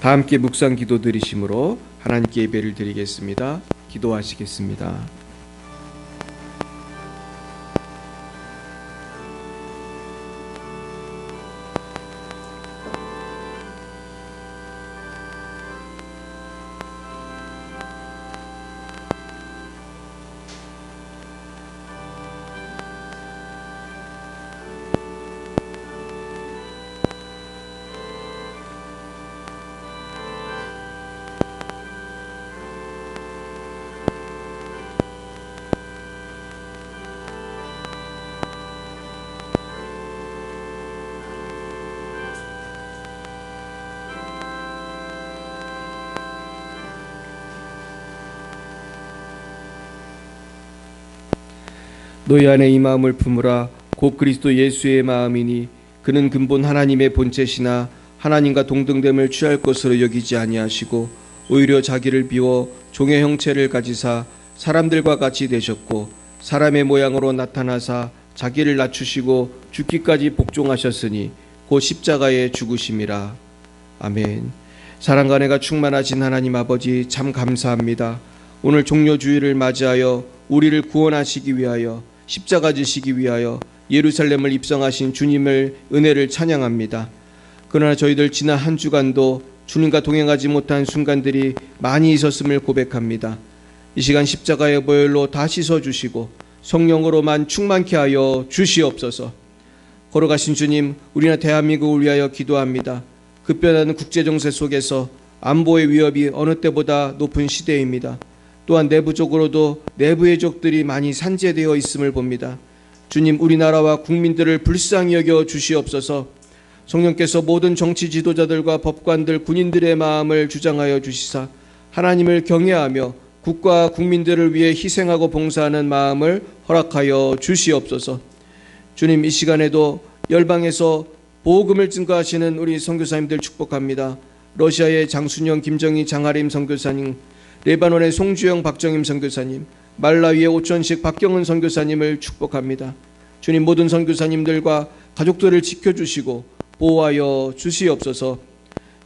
다 함께 묵상 기도 드리심으로 하나님께 예배를 드리겠습니다. 기도하시겠습니다. 너희 안에 이 마음을 품으라. 곧 그리스도 예수의 마음이니 그는 근본 하나님의 본체시나 하나님과 동등됨을 취할 것으로 여기지 아니하시고 오히려 자기를 비워 종의 형체를 가지사 사람들과 같이 되셨고 사람의 모양으로 나타나사 자기를 낮추시고 죽기까지 복종하셨으니 곧 십자가에 죽으심이라. 아멘. 사랑과 은혜가 충만하신 하나님 아버지, 참 감사합니다. 오늘 종료주일을 맞이하여 우리를 구원하시기 위하여 십자가 지시기 위하여 예루살렘을 입성하신 주님을 은혜를 찬양합니다. 그러나 저희들 지난 한 주간도 주님과 동행하지 못한 순간들이 많이 있었음을 고백합니다. 이 시간 십자가의 보혈로 다 씻어주시고 성령으로만 충만케 하여 주시옵소서. 걸어가신 주님, 우리나 대한민국을 위하여 기도합니다. 급변하는 국제정세 속에서 안보의 위협이 어느 때보다 높은 시대입니다. 또한 내부적으로도 내부의 적들이 많이 산재되어 있음을 봅니다. 주님, 우리나라와 국민들을 불쌍히 여겨 주시옵소서. 성령께서 모든 정치 지도자들과 법관들, 군인들의 마음을 주장하여 주시사 하나님을 경외하며 국가와 국민들을 위해 희생하고 봉사하는 마음을 허락하여 주시옵소서. 주님, 이 시간에도 열방에서 복음을 증거하시는 우리 선교사님들 축복합니다. 러시아의 장순영, 김정희, 장하림 선교사님, 레바논의 송주영, 박정임 선교사님, 말라위의 오천식, 박경은 선교사님을 축복합니다. 주님, 모든 선교사님들과 가족들을 지켜주시고 보호하여 주시옵소서.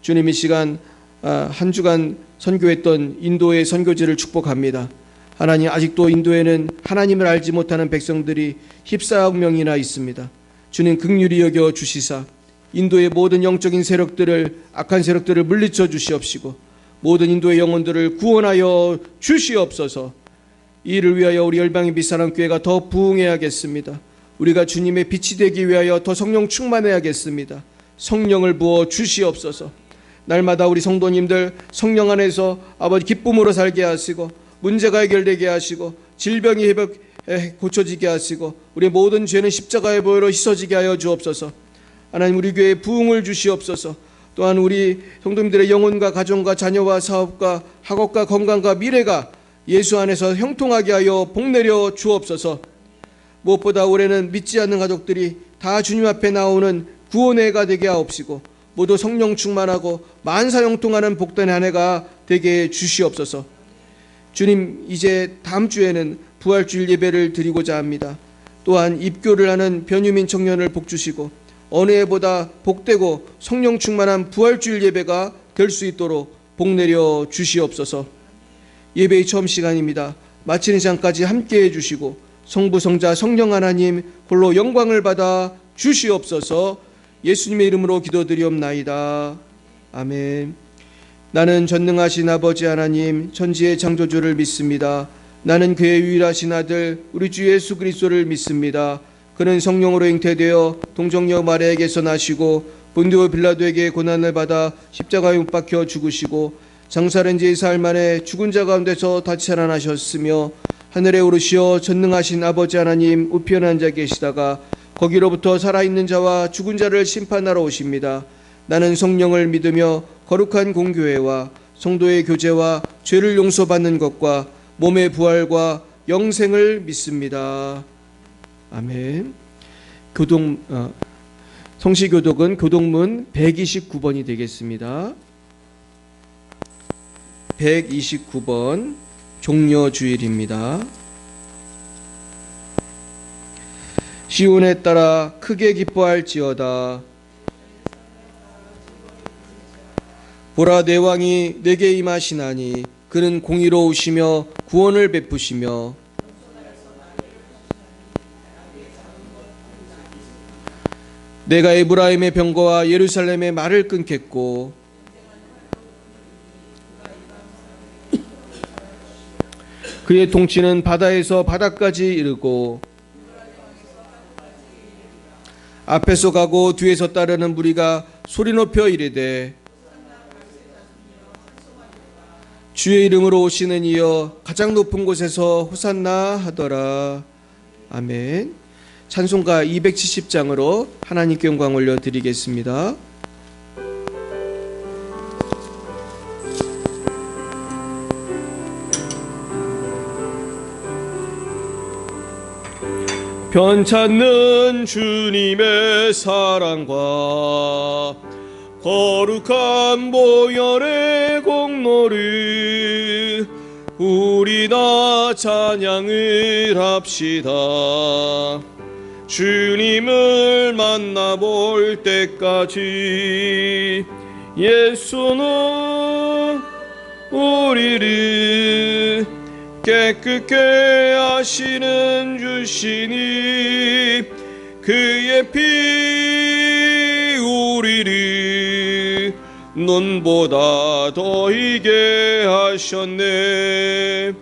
주님, 이 시간 한 주간 선교했던 인도의 선교지를 축복합니다. 하나님, 아직도 인도에는 하나님을 알지 못하는 백성들이 14억 명이나 있습니다. 주님, 긍휼히 여겨 주시사 인도의 모든 영적인 세력들을, 악한 세력들을 물리쳐 주시옵시고 모든 인도의 영혼들을 구원하여 주시옵소서. 이 일을 위하여 우리 열방의 빛사랑교회가 더 부흥해야겠습니다. 우리가 주님의 빛이 되기 위하여 더 성령 충만해야겠습니다. 성령을 부어 주시옵소서. 날마다 우리 성도님들 성령 안에서 아버지 기쁨으로 살게 하시고 문제가 해결되게 하시고 질병이 고쳐지게 하시고 우리 모든 죄는 십자가의 보혈로 씻어지게 하여 주옵소서. 하나님, 우리 교회에 부흥을 주시옵소서. 또한 우리 성도님들의 영혼과 가정과 자녀와 사업과 학업과 건강과 미래가 예수 안에서 형통하게 하여 복내려 주옵소서. 무엇보다 올해는 믿지 않는 가족들이 다 주님 앞에 나오는 구원의 해가 되게 하옵시고 모두 성령 충만하고 만사 형통하는 복된 한 해가 되게 주시옵소서. 주님, 이제 다음 주에는 부활주일 예배를 드리고자 합니다. 또한 입교를 하는 변유민 청년을 복주시고 어느 해보다 복되고 성령 충만한 부활주일 예배가 될 수 있도록 복내려 주시옵소서. 예배의 처음 시간입니다. 마치는 시간까지 함께해 주시고 성부, 성자, 성령 하나님 홀로 영광을 받아 주시옵소서. 예수님의 이름으로 기도드리옵나이다. 아멘. 나는 전능하신 아버지 하나님, 천지의 창조주를 믿습니다. 나는 그의 유일하신 아들 우리 주 예수 그리스도를 믿습니다. 그는 성령으로 잉태되어 동정녀 마리아에게서 나시고 본디오 빌라도에게 고난을 받아 십자가에 못 박혀 죽으시고 장사된 지 사흘 만에 죽은 자 가운데서 다시 살아나셨으며 하늘에 오르시어 전능하신 아버지 하나님 우편에 앉아 계시다가 거기로부터 살아있는 자와 죽은 자를 심판하러 오십니다. 나는 성령을 믿으며 거룩한 공교회와 성도의 교제와 죄를 용서받는 것과 몸의 부활과 영생을 믿습니다. 아멘. 성시교독은 교독문 129번이 되겠습니다. 129번 종려주일입니다. 시온에 따라 크게 기뻐할지어다. 보라, 내 왕이 내게 임하시나니 그는 공의로우시며 구원을 베푸시며 내가 에브라임의 병거와 예루살렘의 말을 끊겠고 그의 통치는 바다에서 바다까지 이르고 앞에서 가고 뒤에서 따르는 무리가 소리 높여 이르되 주의 이름으로 오시는 이여 가장 높은 곳에서 호산나 하더라. 아멘. 찬송가 270장으로 하나님께 영광 올려드리겠습니다. 편찮는 주님의 사랑과 거룩한 보혈의 공로를 우리 다 찬양을 합시다. 주님을 만나볼 때까지 예수는 우리를 깨끗게 하시는 주시니 그의 피 우리를 눈보다 더 희게 하셨네.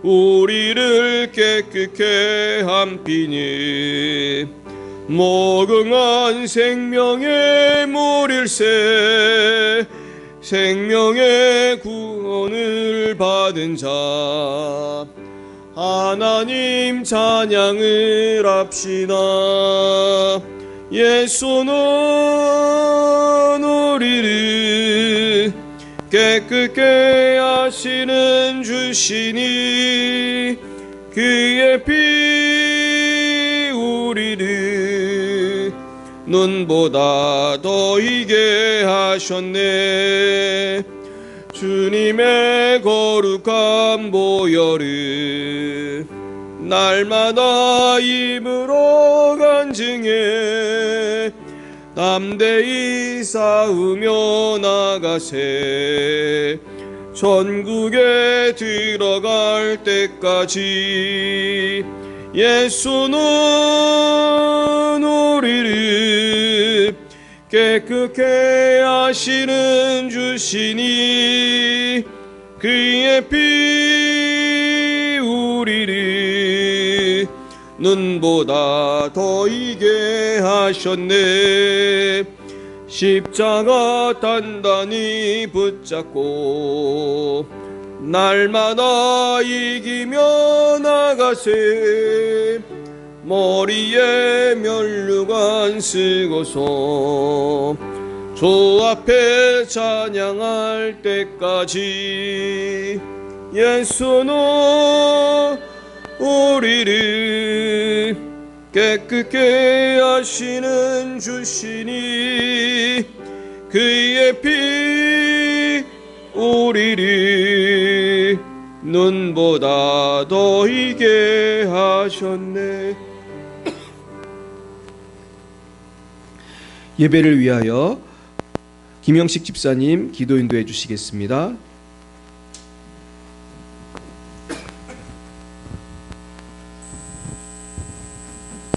우리를 깨끗게 한 피니 무궁한 생명의 물일세. 생명의 구원을 받은 자 하나님 찬양을 합시다. 예수는 우리를 깨끗게 하시는 주시니 그의 피 우리를 눈보다 더 희게 하셨네. 주님의 거룩한 보혈을 날마다 입으로 간증해 담대히 싸우며 나가세. 전국에 들어갈 때까지 예수는 우리를 깨끗게 하시는 주시니 그의 피 우리를 눈보다 더 희게 하셨네. 십자가 단단히 붙잡고 날마다 이기며 나가세. 머리에 면류관 쓰고서 주 앞에 찬양할 때까지 예수는 우리를 깨끗게 하시는 주시니 그의 피 우리를 눈보다 더 희게 하셨네. 예배를 위하여 김영식 집사님 기도 인도해 주시겠습니다.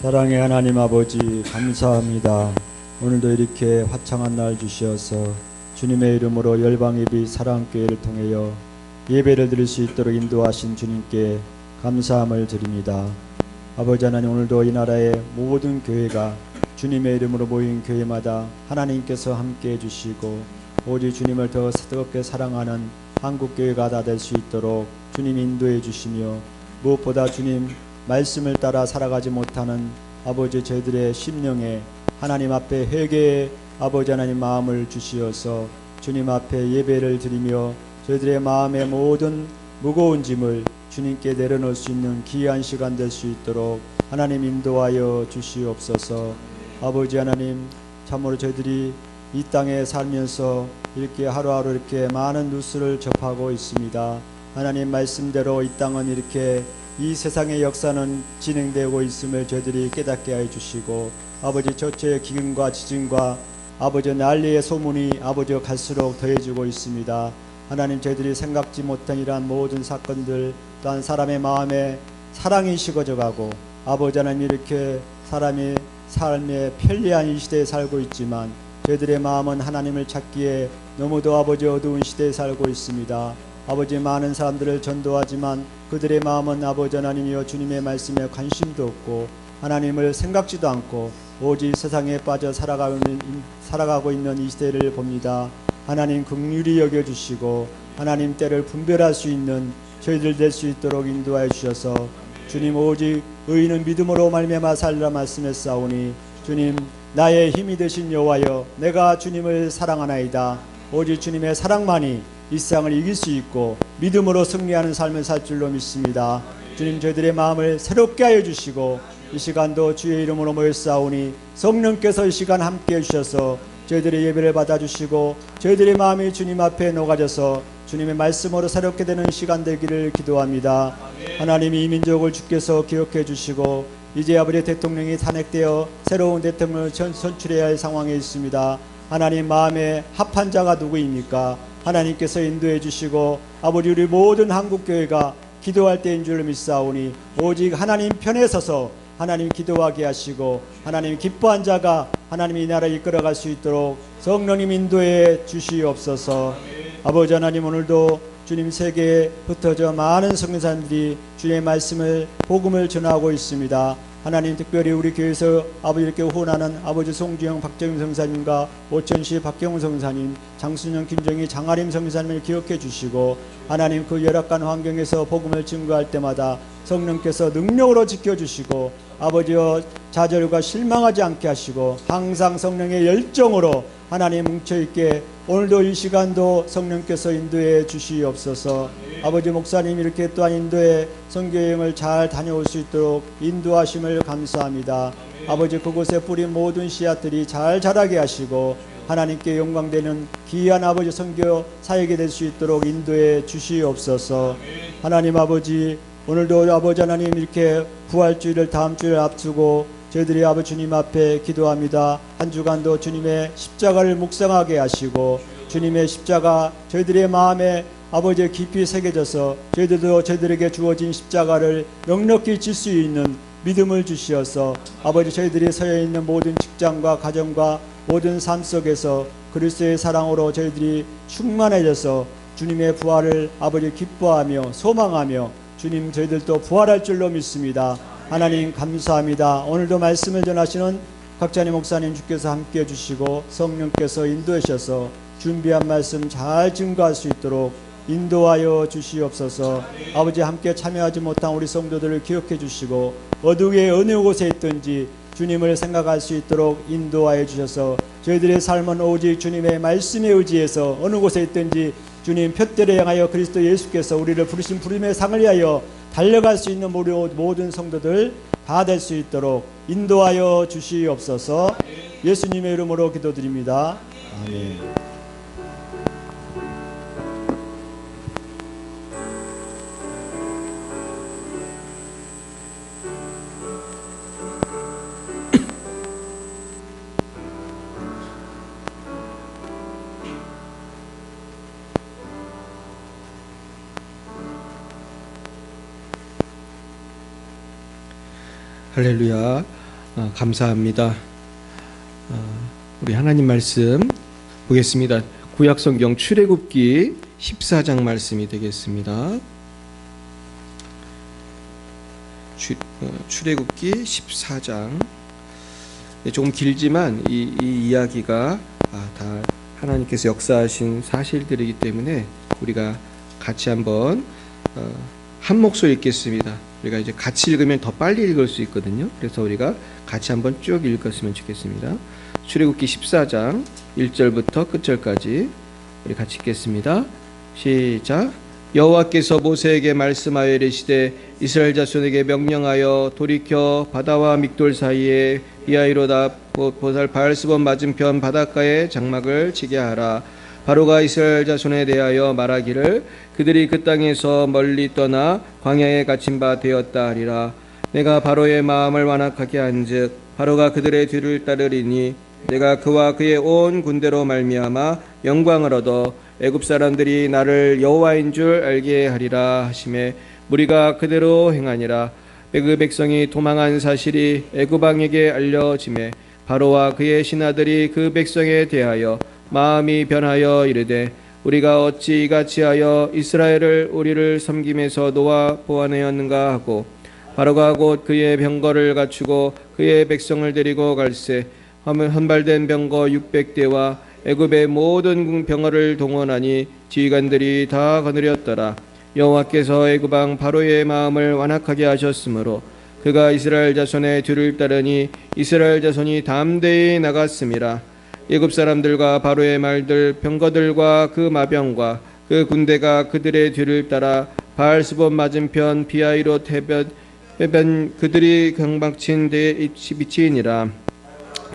사랑의 하나님 아버지 감사합니다. 오늘도 이렇게 화창한 날 주시어서 주님의 이름으로 열방예비 사랑교회를 통하여 예배를 드릴 수 있도록 인도하신 주님께 감사함을 드립니다. 아버지 하나님, 오늘도 이 나라의 모든 교회가 주님의 이름으로 모인 교회마다 하나님께서 함께해 주시고 오직 주님을 더 뜨겁게 사랑하는 한국교회가 다 될 수 있도록 주님 인도해 주시며, 무엇보다 주님 말씀을 따라 살아가지 못하는 아버지 저희들의 심령에 하나님 앞에 회개의 아버지 하나님 마음을 주시어서 주님 앞에 예배를 드리며 저희들의 마음의 모든 무거운 짐을 주님께 내려놓을 수 있는 귀한 시간 될 수 있도록 하나님 인도하여 주시옵소서. 아버지 하나님, 참으로 저희들이 이 땅에 살면서 이렇게 하루하루 이렇게 많은 뉴스를 접하고 있습니다. 하나님 말씀대로 이 땅은 이렇게 이 세상의 역사는 진행되고 있음을 저희들이 깨닫게 해 주시고, 아버지 저체의 기근과 지진과 아버지 난리의 소문이 아버지 갈수록 더해지고 있습니다. 하나님, 저희들이 생각지 못한 이러한 모든 사건들, 또한 사람의 마음에 사랑이 식어져가고 아버지 하나님, 이렇게 사람이 삶의 편리한 이 시대에 살고 있지만 저희들의 마음은 하나님을 찾기에 너무도 아버지 어두운 시대에 살고 있습니다. 아버지, 많은 사람들을 전도하지만 그들의 마음은 아버지 하나님이여 주님의 말씀에 관심도 없고 하나님을 생각지도 않고 오직 세상에 빠져 살아가고 있는 이 시대를 봅니다. 하나님, 긍휼히 여겨주시고 하나님 때를 분별할 수 있는 저희들 될 수 있도록 인도하여 주셔서 주님, 오직 의인은 믿음으로 말미암아 살리라 말씀했사오니 주님, 나의 힘이 되신 여호와여, 내가 주님을 사랑하나이다. 오직 주님의 사랑만이 이 세상을 이길 수 있고 믿음으로 승리하는 삶을 살 줄로 믿습니다. 주님, 저희들의 마음을 새롭게 하여 주시고 이 시간도 주의 이름으로 모였사오니 성령께서 이 시간 함께해 주셔서 저희들의 예배를 받아주시고 저희들의 마음이 주님 앞에 녹아져서 주님의 말씀으로 새롭게 되는 시간 되기를 기도합니다. 하나님, 이 민족을 주께서 기억해 주시고 이제 아버지 대통령이 탄핵되어 새로운 대통령을 선출해야 할 상황에 있습니다. 하나님, 마음에 합한 자가 누구입니까? 하나님께서 인도해 주시고 아버지, 우리 모든 한국교회가 기도할 때인 줄 믿사오니 오직 하나님 편에 서서 하나님 기도하게 하시고 하나님 기뻐한 자가 하나님 이 나라 이끌어갈 수 있도록 성령님 인도해 주시옵소서. 아버지 하나님, 오늘도 주님 세계에 흩어져 많은 성도사님들이 주의 말씀을 복음을 전하고 있습니다. 하나님, 특별히 우리 교회에서 아버지 이렇게 후원하는 아버지 송주영 박정임 성사님과 오천시 박경훈 성사님, 장순영 김정희 장아림 성사님을 기억해 주시고 하나님, 그 열악한 환경에서 복음을 증거할 때마다 성령께서 능력으로 지켜주시고 아버지여 좌절과 실망하지 않게 하시고 항상 성령의 열정으로 하나님 뭉쳐있게 오늘도 이 시간도 성령께서 인도해 주시옵소서. 아버지, 목사님 이렇게 또한 인도에 선교여행을 잘 다녀올 수 있도록 인도하심을 감사합니다. 아버지, 그곳에 뿌린 모든 씨앗들이 잘 자라게 하시고 하나님께 영광되는 귀한 아버지 선교 사역이 될 수 있도록 인도해 주시옵소서. 하나님 아버지, 오늘도 아버지 하나님 이렇게 부활주일을 다음 주를 앞두고 저희들이 아버지 주님 앞에 기도합니다. 한 주간도 주님의 십자가를 묵상하게 하시고 주님의 십자가 저희들의 마음에 아버지 깊이 새겨져서 저희들도 저희들에게 주어진 십자가를 넉넉히 질 수 있는 믿음을 주시어서 아버지, 저희들이 서여 있는 모든 직장과 가정과 모든 삶 속에서 그리스도의 사랑으로 저희들이 충만해져서 주님의 부활을 아버지 기뻐하며 소망하며 주님, 저희들도 부활할 줄로 믿습니다. 하나님 감사합니다. 오늘도 말씀을 전하시는 각자님 목사님 주께서 함께해 주시고 성령께서 인도해 주셔서 준비한 말씀 잘 증거할 수 있도록 인도하여 주시옵소서. 아버지, 함께 참여하지 못한 우리 성도들을 기억해 주시고 어둠의 어느 곳에 있든지 주님을 생각할 수 있도록 인도하여 주셔서 저희들의 삶은 오직 주님의 말씀에 의지해서 어느 곳에 있든지 주님 표대를 향하여 그리스도 예수께서 우리를 부르신 부름의 상을 위하여 달려갈 수 있는 모든 성도들 다 될 수 있도록 인도하여 주시옵소서. 예수님의 이름으로 기도드립니다. 아멘. 할렐루야. 감사합니다. 우리 하나님 말씀 보겠습니다. 구약성경 출애굽기 14장 말씀이 되겠습니다. 출애굽기 14장. 조금 길지만 이 이야기가 다 하나님께서 역사하신 사실들이기 때문에 우리가 같이 한번 한 목소리 읽겠습니다. 우리가 이제 같이 읽으면 더 빨리 읽을 수 있거든요. 그래서 우리가 같이 한번 쭉 읽었으면 좋겠습니다. 출애굽기 14장 1절부터 끝절까지 우리 같이 읽겠습니다. 시작. 여호와께서 모세에게 말씀하여 이르시되 이스라엘 자손에게 명령하여 돌이켜 바다와 믹돌 사이에 비하이로다 보살 바알스본 맞은편 바닷가에 장막을 치게 하라. 바로가 이스라엘 자손에 대하여 말하기를 그들이 그 땅에서 멀리 떠나 광야에 갇힌 바 되었다 하리라. 내가 바로의 마음을 완악하게 한즉 바로가 그들의 뒤를 따르리니 내가 그와 그의 온 군대로 말미암아 영광을 얻어 애굽 사람들이 나를 여호와인 줄 알게 하리라 하시매 무리가 그대로 행하니라. 그 백성이 도망한 사실이 애굽 왕에게 알려지매 바로와 그의 신하들이 그 백성에 대하여 마음이 변하여 이르되 우리가 어찌 이같이 하여 이스라엘을 우리를 섬김에서 놓아 보아내었는가 하고 바로가 곧 그의 병거를 갖추고 그의 백성을 데리고 갈새 헌발된 병거 600대와 애굽의 모든 병거를 동원하니 지휘관들이 다 거느렸더라. 여호와께서 애굽 왕 바로의 마음을 완악하게 하셨으므로 그가 이스라엘 자손의 뒤를 따르니 이스라엘 자손이 담대히 나갔음이라. 애굽 사람들과 바로의 말들 병거들과 그 마병과 그 군대가 그들의 뒤를 따라 바알스본 맞은편 비하이롯 해변 그들이 경박친 데에 미치니라.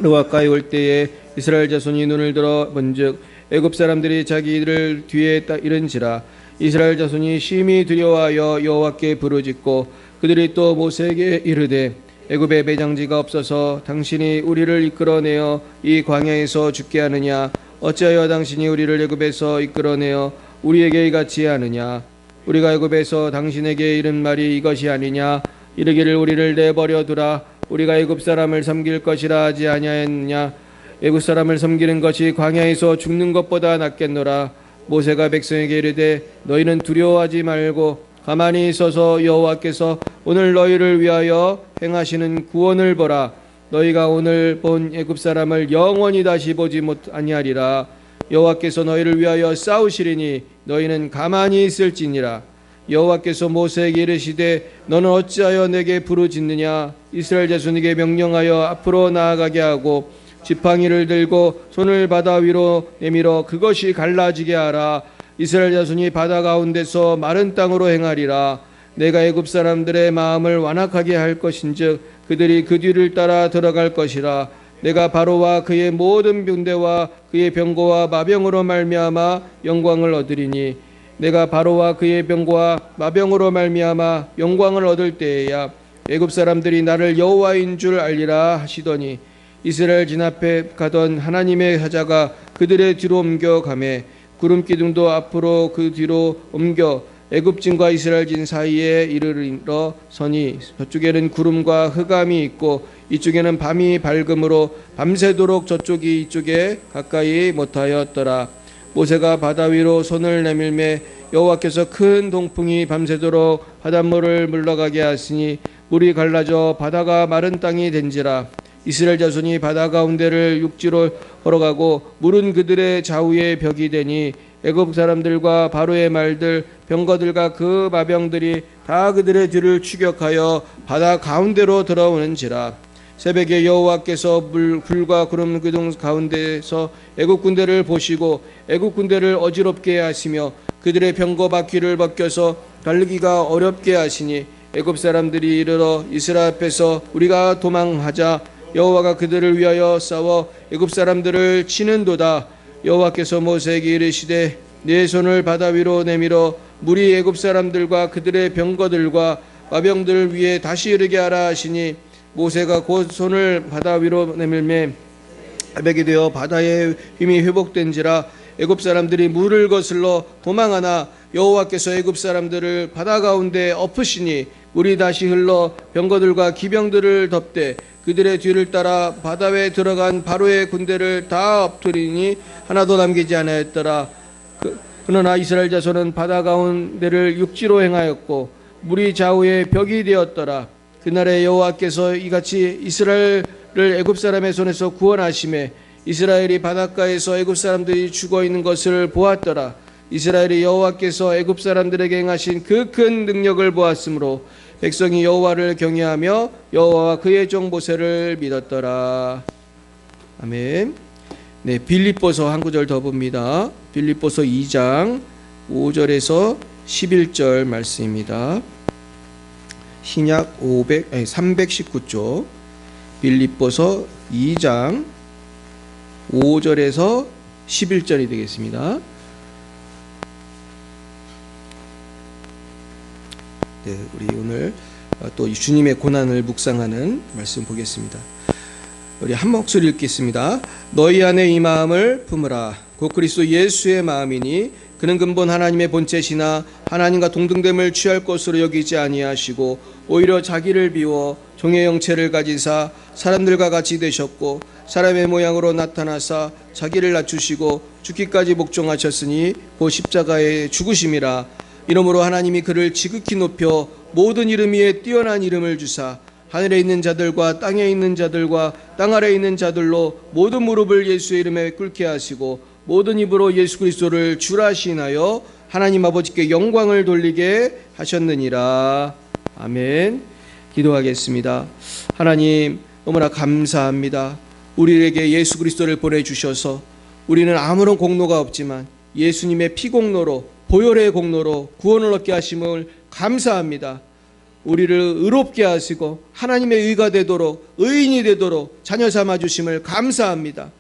그 가까이 올 때에 이스라엘 자손이 눈을 들어 본즉 애굽 사람들이 자기를 뒤에 이른지라. 이스라엘 자손이 심히 두려워하여 여호와께 부르짖고 그들이 또 모세에게 이르되 애굽에 매장지가 없어서 당신이 우리를 이끌어내어 이 광야에서 죽게 하느냐? 어찌하여 당신이 우리를 애굽에서 이끌어내어 우리에게 이같이 하느냐? 우리가 애굽에서 당신에게 이른 말이 이것이 아니냐? 이르기를 우리를 내버려 두라. 우리가 애굽 사람을 섬길 것이라 하지 아니하였느냐? 애굽 사람을 섬기는 것이 광야에서 죽는 것보다 낫겠노라. 모세가 백성에게 이르되 너희는 두려워하지 말고 가만히 있어서 여호와께서 오늘 너희를 위하여 행하시는 구원을 보라. 너희가 오늘 본 애굽 사람을 영원히 다시 보지 아니하리라. 여호와께서 너희를 위하여 싸우시리니 너희는 가만히 있을지니라. 여호와께서 모세에게 이르시되 너는 어찌하여 내게 부르짖느냐? 이스라엘 자손에게 명령하여 앞으로 나아가게 하고 지팡이를 들고 손을 바다 위로 내밀어 그것이 갈라지게 하라. 이스라엘 자손이 바다 가운데서 마른 땅으로 행하리라. 내가 애굽 사람들의 마음을 완악하게 할 것인즉 그들이 그 뒤를 따라 들어갈 것이라. 내가 바로와 그의 모든 군대와 그의 병거와 마병으로 말미암아 영광을 얻으리니 내가 바로와 그의 병거와 마병으로 말미암아 영광을 얻을 때에야 애굽 사람들이 나를 여호와인 줄 알리라 하시더니 이스라엘 진앞에 가던 하나님의 사자가 그들의 뒤로 옮겨 가매 구름 기둥도 앞으로 그 뒤로 옮겨 애굽진과 이스라엘진 사이에 이르러 서니 저쪽에는 구름과 흑암이 있고 이쪽에는 밤이 밝음으로 밤새도록 저쪽이 이쪽에 가까이 못하였더라. 모세가 바다 위로 손을 내밀매 여호와께서 큰 동풍이 밤새도록 바닷물을 물러가게 하시니 물이 갈라져 바다가 마른 땅이 된지라. 이스라엘 자손이 바다 가운데를 육지로 걸어가고 물은 그들의 좌우에 벽이 되니 애굽 사람들과 바로의 말들 병거들과 그 마병들이 다 그들의 뒤를 추격하여 바다 가운데로 들어오는지라. 새벽에 여호와께서 불과 구름 기둥 가운데서 애굽 군대를 보시고 애굽 군대를 어지럽게 하시며 그들의 병거 바퀴를 벗겨서 달리기가 어렵게 하시니 애굽 사람들이 이르러 이스라엘 앞에서 우리가 도망하자. 여호와가 그들을 위하여 싸워 애굽 사람들을 치는도다. 여호와께서 모세에게 이르시되 네 손을 바다 위로 내밀어 물이 애굽 사람들과 그들의 병거들과 마병들 위에 다시 이르게 하라 하시니 모세가 곧 손을 바다 위로 내밀매 새벽이 되어 바다의 힘이 회복된지라. 애굽 사람들이 물을 거슬러 도망하나 여호와께서 애굽 사람들을 바다 가운데 엎으시니 물이 다시 흘러 병거들과 기병들을 덮되 그들의 뒤를 따라 바다에 들어간 바로의 군대를 다 엎드리니 하나도 남기지 않았더라. 그러나 이스라엘 자손은 바다 가운데를 육지로 행하였고 물이 좌우에 벽이 되었더라. 그날에 여호와께서 이같이 이스라엘을 애굽 사람의 손에서 구원하시매 이스라엘이 바닷가에서 애굽 사람들이 죽어 있는 것을 보았더라. 이스라엘이 여호와께서 애굽 사람들에게 행하신 그 큰 능력을 보았으므로 백성이 여호와를 경외하며 여호와와 그의 종 모세를 믿었더라. 아멘. 네, 빌립보서 한 구절 더 봅니다. 빌립보서 2장 5절에서 11절 말씀입니다. 신약 319쪽 빌립보서 2장 5절에서 11절이 되겠습니다. 네, 우리 오늘 또 주님의 고난을 묵상하는 말씀 보겠습니다. 우리 한 목소리 읽겠습니다. 너희 안에 이 마음을 품으라. 곧 그리스도 예수의 마음이니 그는 근본 하나님의 본체시나 하나님과 동등됨을 취할 것으로 여기지 아니하시고 오히려 자기를 비워 종의 형체를 가지사 사람들과 같이 되셨고 사람의 모양으로 나타나사 자기를 낮추시고 죽기까지 복종하셨으니 곧 십자가의 죽으심이라. 이러므로 하나님이 그를 지극히 높여 모든 이름 위에 뛰어난 이름을 주사 하늘에 있는 자들과 땅에 있는 자들과 땅 아래에 있는 자들로 모든 무릎을 예수의 이름에 꿇게 하시고 모든 입으로 예수 그리스도를 주라 시인하여 하나님 아버지께 영광을 돌리게 하셨느니라. 아멘. 기도하겠습니다. 하나님 너무나 감사합니다. 우리에게 예수 그리스도를 보내주셔서 우리는 아무런 공로가 없지만 예수님의 피공로로 보혈의 공로로 구원을 얻게 하심을 감사합니다. 우리를 의롭게 하시고 하나님의 의가 되도록 의인이 되도록 자녀 삼아 주심을 감사합니다.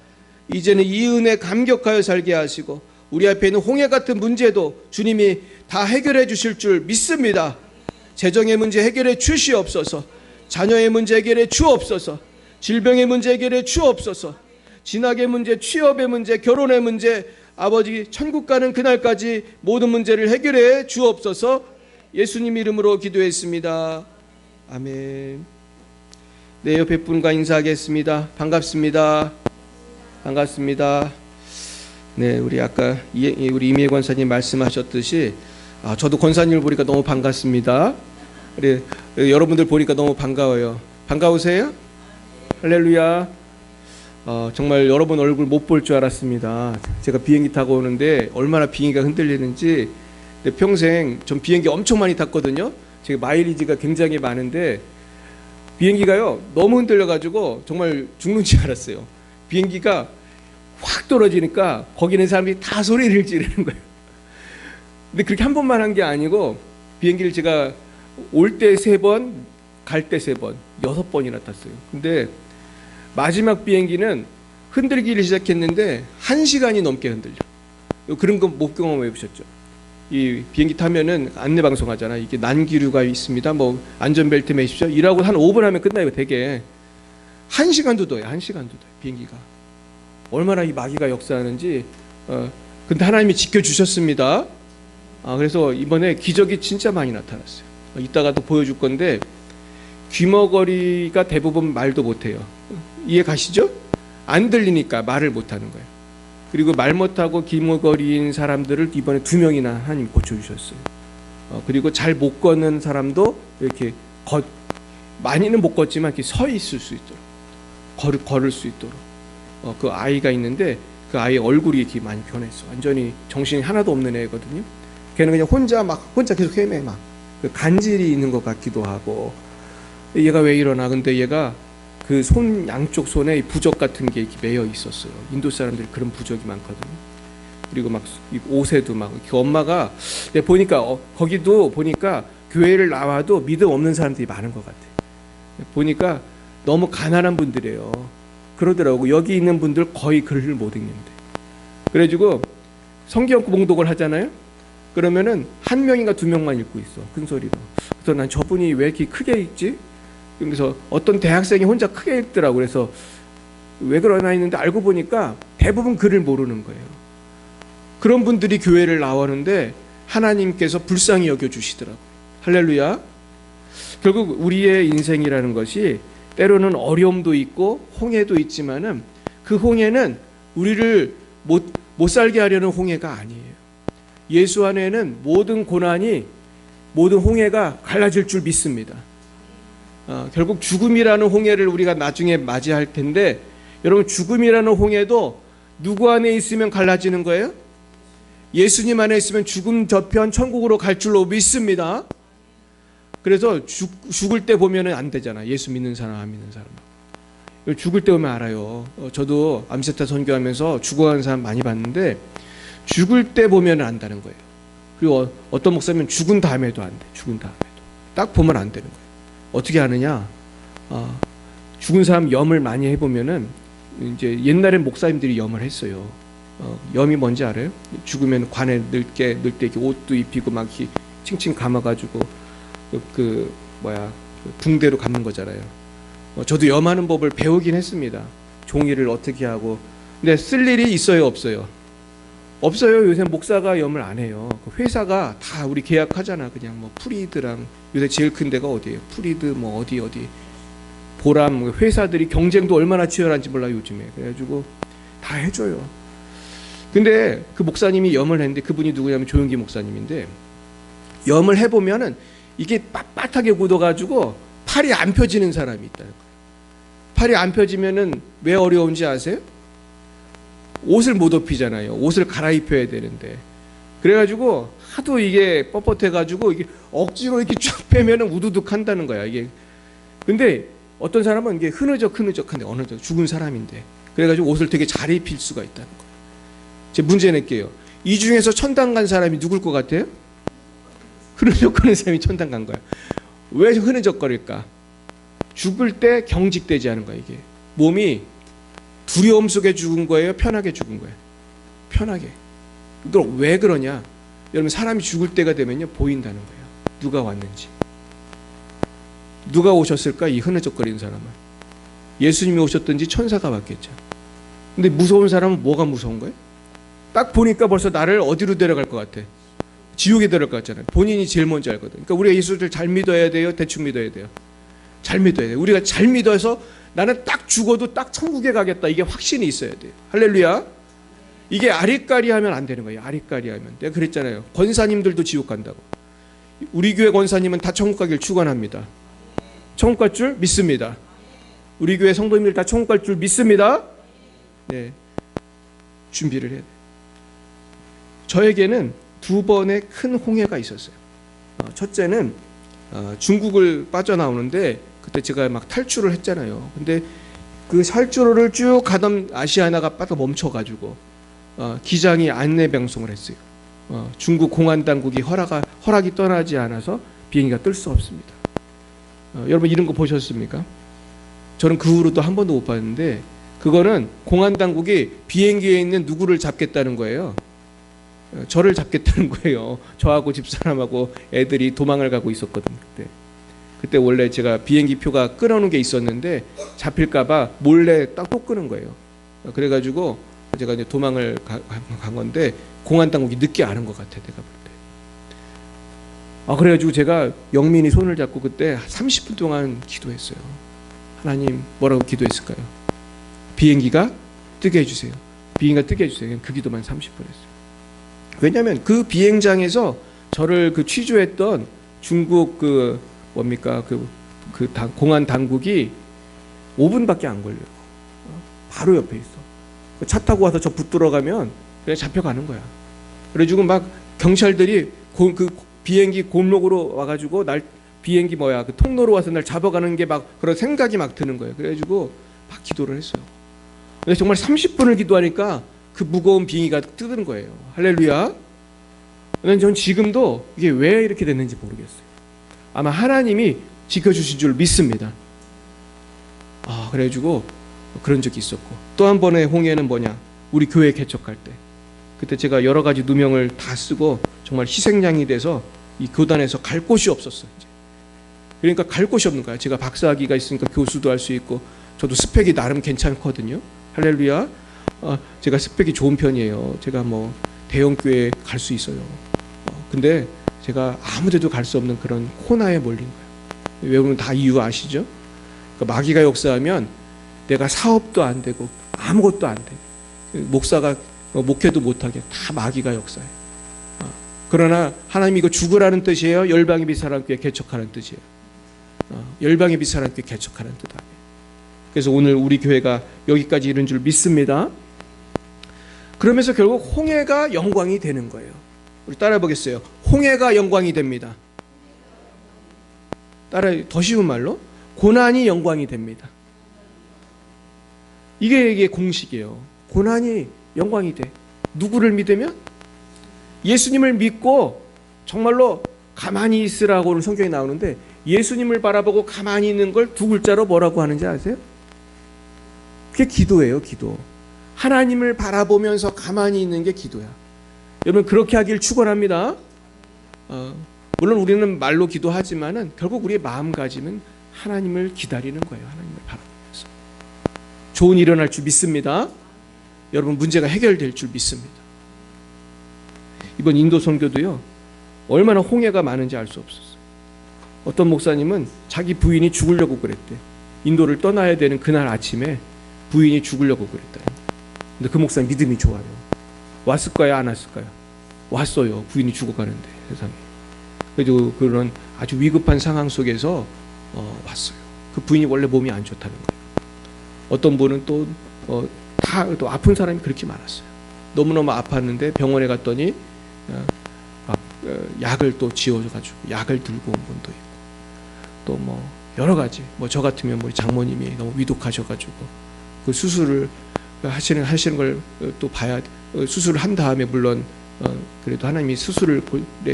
이제는 이 은혜 감격하여 살게 하시고 우리 앞에 있는 홍해 같은 문제도 주님이 다 해결해 주실 줄 믿습니다. 재정의 문제 해결해 주시옵소서. 자녀의 문제 해결해 주옵소서. 질병의 문제 해결해 주옵소서. 진학의 문제, 취업의 문제, 결혼의 문제, 아버지 천국 가는 그날까지 모든 문제를 해결해 주옵소서. 예수님 이름으로 기도했습니다. 아멘. 내 옆에 분과 인사하겠습니다. 반갑습니다. 반갑습니다. 네, 우리 아까 우리 이미혜 권사님 말씀하셨듯이 저도 권사님을 보니까 너무 반갑습니다. 우리 여러분들 보니까 너무 반가워요. 반가우세요? 할렐루야. 정말 여러분 얼굴 못 볼 줄 알았습니다. 제가 비행기 타고 오는데 얼마나 비행기가 흔들리는지. 근데 평생 전 비행기 엄청 많이 탔거든요. 제가 마일리지가 굉장히 많은데 비행기가요 너무 흔들려가지고 정말 죽는 줄 알았어요. 비행기가 확 떨어지니까 거기 있는 사람들이 다 소리를 지르는 거예요. 근데 그렇게 한 번만 한 게 아니고 비행기를 제가 올 때 3번, 갈 때 3번, 6번이나 탔어요. 근데 마지막 비행기는 흔들기를 시작했는데 1시간이 넘게 흔들려. 그런 거 못 경험해 보셨죠? 이 비행기 타면은 안내 방송 하잖아. 이게 난기류가 있습니다. 뭐 안전벨트 매십시오. 일하고 한 5분 하면 끝나요. 되게 1시간도 더요. 1시간도 더요. 비행기가 얼마나 이 마귀가 역사하는지. 근데 하나님이 지켜주셨습니다. 그래서 이번에 기적이 진짜 많이 나타났어요. 이따가도 보여줄 건데 귀머거리가 대부분 말도 못해요. 이해 가시죠? 안 들리니까 말을 못하는 거예요. 그리고 말 못하고 귀머거리인 사람들을 이번에 2명이나 하나님 고쳐주셨어요. 그리고 잘 못 걷는 사람도 이렇게 많이는 못 걷지만 이렇게 서 있을 수 있도록 걸을 수 있도록 그 아이가 있는데 그 아이의 얼굴이 이렇게 많이 변했어. 완전히 정신이 하나도 없는 애거든요. 걔는 그냥 혼자 계속 헤매 막 그 간질이 있는 것 같기도 하고. 얘가 왜 이러나? 근데 얘가 그 손 양쪽 손에 부적 같은 게 이렇게 매여 있었어요. 인도 사람들이 그런 부적이 많거든요. 그리고 막 옷에도 막 이렇게 엄마가 보니까 거기도 보니까 교회를 나와도 믿음 없는 사람들이 많은 것 같아요. 보니까 너무 가난한 분들이에요. 그러더라고. 여기 있는 분들 거의 글을 못 읽는데. 그래가지고 성경 봉독을 하잖아요. 그러면은 1명인가 2명만 읽고 있어. 큰 소리로. 그래서 난 저분이 왜 이렇게 크게 읽지? 그래서 어떤 대학생이 혼자 크게 읽더라고. 그래서 왜 그러나 했는데 알고 보니까 대부분 글을 모르는 거예요. 그런 분들이 교회를 나오는데 하나님께서 불쌍히 여겨주시더라고요. 할렐루야. 결국 우리의 인생이라는 것이 때로는 어려움도 있고 홍해도 있지만은 그 홍해는 우리를 못 살게 하려는 홍해가 아니에요. 예수 안에는 모든 고난이, 모든 홍해가 갈라질 줄 믿습니다. 결국 죽음이라는 홍해를 우리가 나중에 맞이할 텐데, 여러분 죽음이라는 홍해도 누구 안에 있으면 갈라지는 거예요? 예수님 안에 있으면 죽음 저편 천국으로 갈 줄로 믿습니다. 그래서 죽을 때 보면은 안 되잖아. 예수 믿는 사람 안 믿는 사람. 죽을 때 보면 알아요. 저도 암세타 선교하면서 죽어가는 사람 많이 봤는데 죽을 때 보면 안다는 거예요. 그리고 어떤 목사님은 죽은 다음에도 안 돼. 죽은 다음에도. 딱 보면 안 되는 거예요. 어떻게 아느냐? 죽은 사람 염을 많이 해보면은 이제 옛날엔 목사님들이 염을 했어요. 염이 뭔지 알아요? 죽으면 관에 넣을 때 이렇게 옷도 입히고 막 이렇게 칭칭 감아가지고 붕대로 감는 거잖아요. 저도 염하는 법을 배우긴 했습니다. 종이를 어떻게 하고. 근데 쓸 일이 있어요, 없어요? 없어요. 요새 목사가 염을 안 해요. 그 회사가 다 우리 계약하잖아. 그냥 뭐 프리드랑, 요새 제일 큰 데가 어디예요? 프리드 뭐 어디 보람, 회사들이 경쟁도 얼마나 치열한지 몰라 요즘에. 그래가지고 다 해줘요. 근데 그 목사님이 염을 했는데, 그분이 누구냐면 조용기 목사님인데, 염을 해보면은 이게 빳빳하게 굳어가지고 팔이 안 펴지는 사람이 있다는 거예요. 팔이 안 펴지면은 왜 어려운지 아세요? 옷을 못 입히잖아요. 옷을 갈아입혀야 되는데. 그래가지고 하도 이게 뻣뻣해가지고 이게 억지로 이렇게 쫙 빼면은 우두둑 한다는 거야, 이게. 근데 어떤 사람은 이게 흐느적한데, 어느 정도 죽은 사람인데. 그래가지고 옷을 되게 잘 입힐 수가 있다는 거예요. 제 문제 낼게요. 이 중에서 천당 간 사람이 누굴 것 같아요? 흐느적거리는 사람이 천당 간 거야. 왜 흐느적거릴까? 죽을 때 경직되지 않은 거야, 이게. 몸이 두려움 속에 죽은 거예요? 편하게 죽은 거예요? 편하게. 이걸 왜 그러냐? 여러분, 사람이 죽을 때가 되면요, 보인다는 거예요. 누가 왔는지. 누가 오셨을까? 이 흐느적거리는 사람은. 예수님이 오셨든지 천사가 왔겠죠. 근데 무서운 사람은 뭐가 무서운 거예요? 딱 보니까 벌써 나를 어디로 데려갈 것 같아? 지옥에 데려갈 것 같잖아요. 본인이 제일 먼저 알거든. 그러니까 우리가 예수를 잘 믿어야 돼요? 대충 믿어야 돼요? 잘 믿어야 돼요. 우리가 잘 믿어서 나는 딱 죽어도 딱 천국에 가겠다, 이게 확신이 있어야 돼요. 할렐루야. 이게 아리까리하면 안 되는 거예요. 아리까리하면. 내가 그랬잖아요. 권사님들도 지옥 간다고. 우리 교회 권사님은 다 천국 가길 축원합니다. 천국 갈 줄 믿습니다. 우리 교회 성도님들 다 천국 갈 줄 믿습니다. 네, 준비를 해야 돼요. 저에게는 두 번의 큰 홍해가 있었어요. 첫째는 중국을 빠져나오는데, 그때 제가 막 탈출을 했잖아요. 근데 그 탈출을 쭉 가던 아시아나가 빠져 멈춰가지고 기장이 안내 방송을 했어요. 중국 공안 당국이 허락이 떠나지 않아서 비행기가 뜰 수 없습니다. 여러분, 이런 거 보셨습니까? 저는 그 후로도 한 번도 못 봤는데, 그거는 공안 당국이 비행기에 있는 누구를 잡겠다는 거예요. 저를 잡겠다는 거예요. 저하고 집사람하고 애들이 도망을 가고 있었거든요. 그때 원래 제가 비행기 표가 끊어놓은 게 있었는데 잡힐까봐 몰래 딱 또 끊은 거예요. 그래가지고 제가 이제 도망을 간 건데, 공안 당국이 늦게 아는 것 같아, 내가 볼 때. 그래가지고 제가 영민이 손을 잡고 그때 30분 동안 기도했어요. 하나님, 뭐라고 기도했을까요? 비행기가 뜨게 해주세요. 비행기가 뜨게 해주세요. 그 기도만 30분 했어요. 왜냐하면 그 비행장에서 저를 그 취조했던 중국 공안 당국이 5분밖에 안 걸려요. 바로 옆에 있어. 차 타고 와서 저 붙들어 가면 그냥 잡혀가는 거야. 그래가지고 막 경찰들이 그 비행기 골목으로 와가지고 비행기 그 통로로 와서 날 잡아가는 게 막 그런 생각이 막 드는 거예요. 그래가지고 막 기도를 했어요. 근데 정말 30분을 기도하니까 그 무거운 비행기가 뜨는 거예요. 할렐루야. 근데 전 지금도 이게 왜 이렇게 됐는지 모르겠어요. 아마 하나님이 지켜주신 줄 믿습니다. 그래가지고 그런 적이 있었고, 또 한 번의 홍해는 뭐냐? 우리 교회 개척할 때, 그때 제가 여러 가지 누명을 다 쓰고 정말 희생양이 돼서 이 교단에서 갈 곳이 없었어요. 이제. 그러니까 갈 곳이 없는 거야. 제가 박사학위가 있으니까 교수도 할 수 있고, 저도 스펙이 나름 괜찮거든요. 할렐루야. 제가 스펙이 좋은 편이에요. 제가 뭐 대형 교회에 갈 수 있어요. 근데 제가 아무데도 갈 수 없는 그런 코너에 몰린 거예요. 여러분 다 이유 아시죠? 그러니까 마귀가 역사하면 내가 사업도 안 되고 아무것도 안 돼. 목사가 목회도 못하게 다 마귀가 역사해. 그러나 하나님이 이거 죽으라는 뜻이에요? 열방의 빛 사랑교회 개척하는 뜻이에요? 열방의 빛 사랑교회 개척하는 뜻 아니에요. 그래서 오늘 우리 교회가 여기까지 이른 줄 믿습니다. 그러면서 결국 홍해가 영광이 되는 거예요. 우리 따라해 보겠어요. 홍해가 영광이 됩니다. 더 쉬운 말로 고난이 영광이 됩니다. 이게 공식이에요. 고난이 영광이 돼. 누구를 믿으면? 예수님을 믿고 정말로 가만히 있으라고는 성경에 나오는데, 예수님을 바라보고 가만히 있는 걸 두 글자로 뭐라고 하는지 아세요? 그게 기도예요. 기도. 하나님을 바라보면서 가만히 있는 게 기도야. 여러분 그렇게 하길 축원합니다. 물론 우리는 말로 기도하지만은 결국 우리의 마음가짐은 하나님을 기다리는 거예요. 하나님을 바라보면서. 좋은 일이 일어날 줄 믿습니다. 여러분 문제가 해결될 줄 믿습니다. 이번 인도 선교도요. 얼마나 홍해가 많은지 알 수 없었어요. 어떤 목사님은 자기 부인이 죽으려고 그랬대. 인도를 떠나야 되는 그날 아침에 부인이 죽으려고 그랬다. 근데 그 목사님 믿음이 좋아요. 왔을까요? 안 왔을까요? 왔어요. 부인이 죽어가는데 세상에. 그래도 그런 아주 위급한 상황 속에서 왔어요. 그 부인이 원래 몸이 안 좋다는 거예요. 어떤 분은 또 아픈 사람이 그렇게 많았어요. 너무너무 아팠는데 병원에 갔더니 약을 또 지어가지고 약을 들고 온 분도 있고 또 뭐 여러 가지 뭐 저 같으면 뭐 장모님이 너무 위독하셔가지고 그 수술을 하시는 걸 또 봐야 수술을 한 다음에 물론 그래도 하나님이 수술을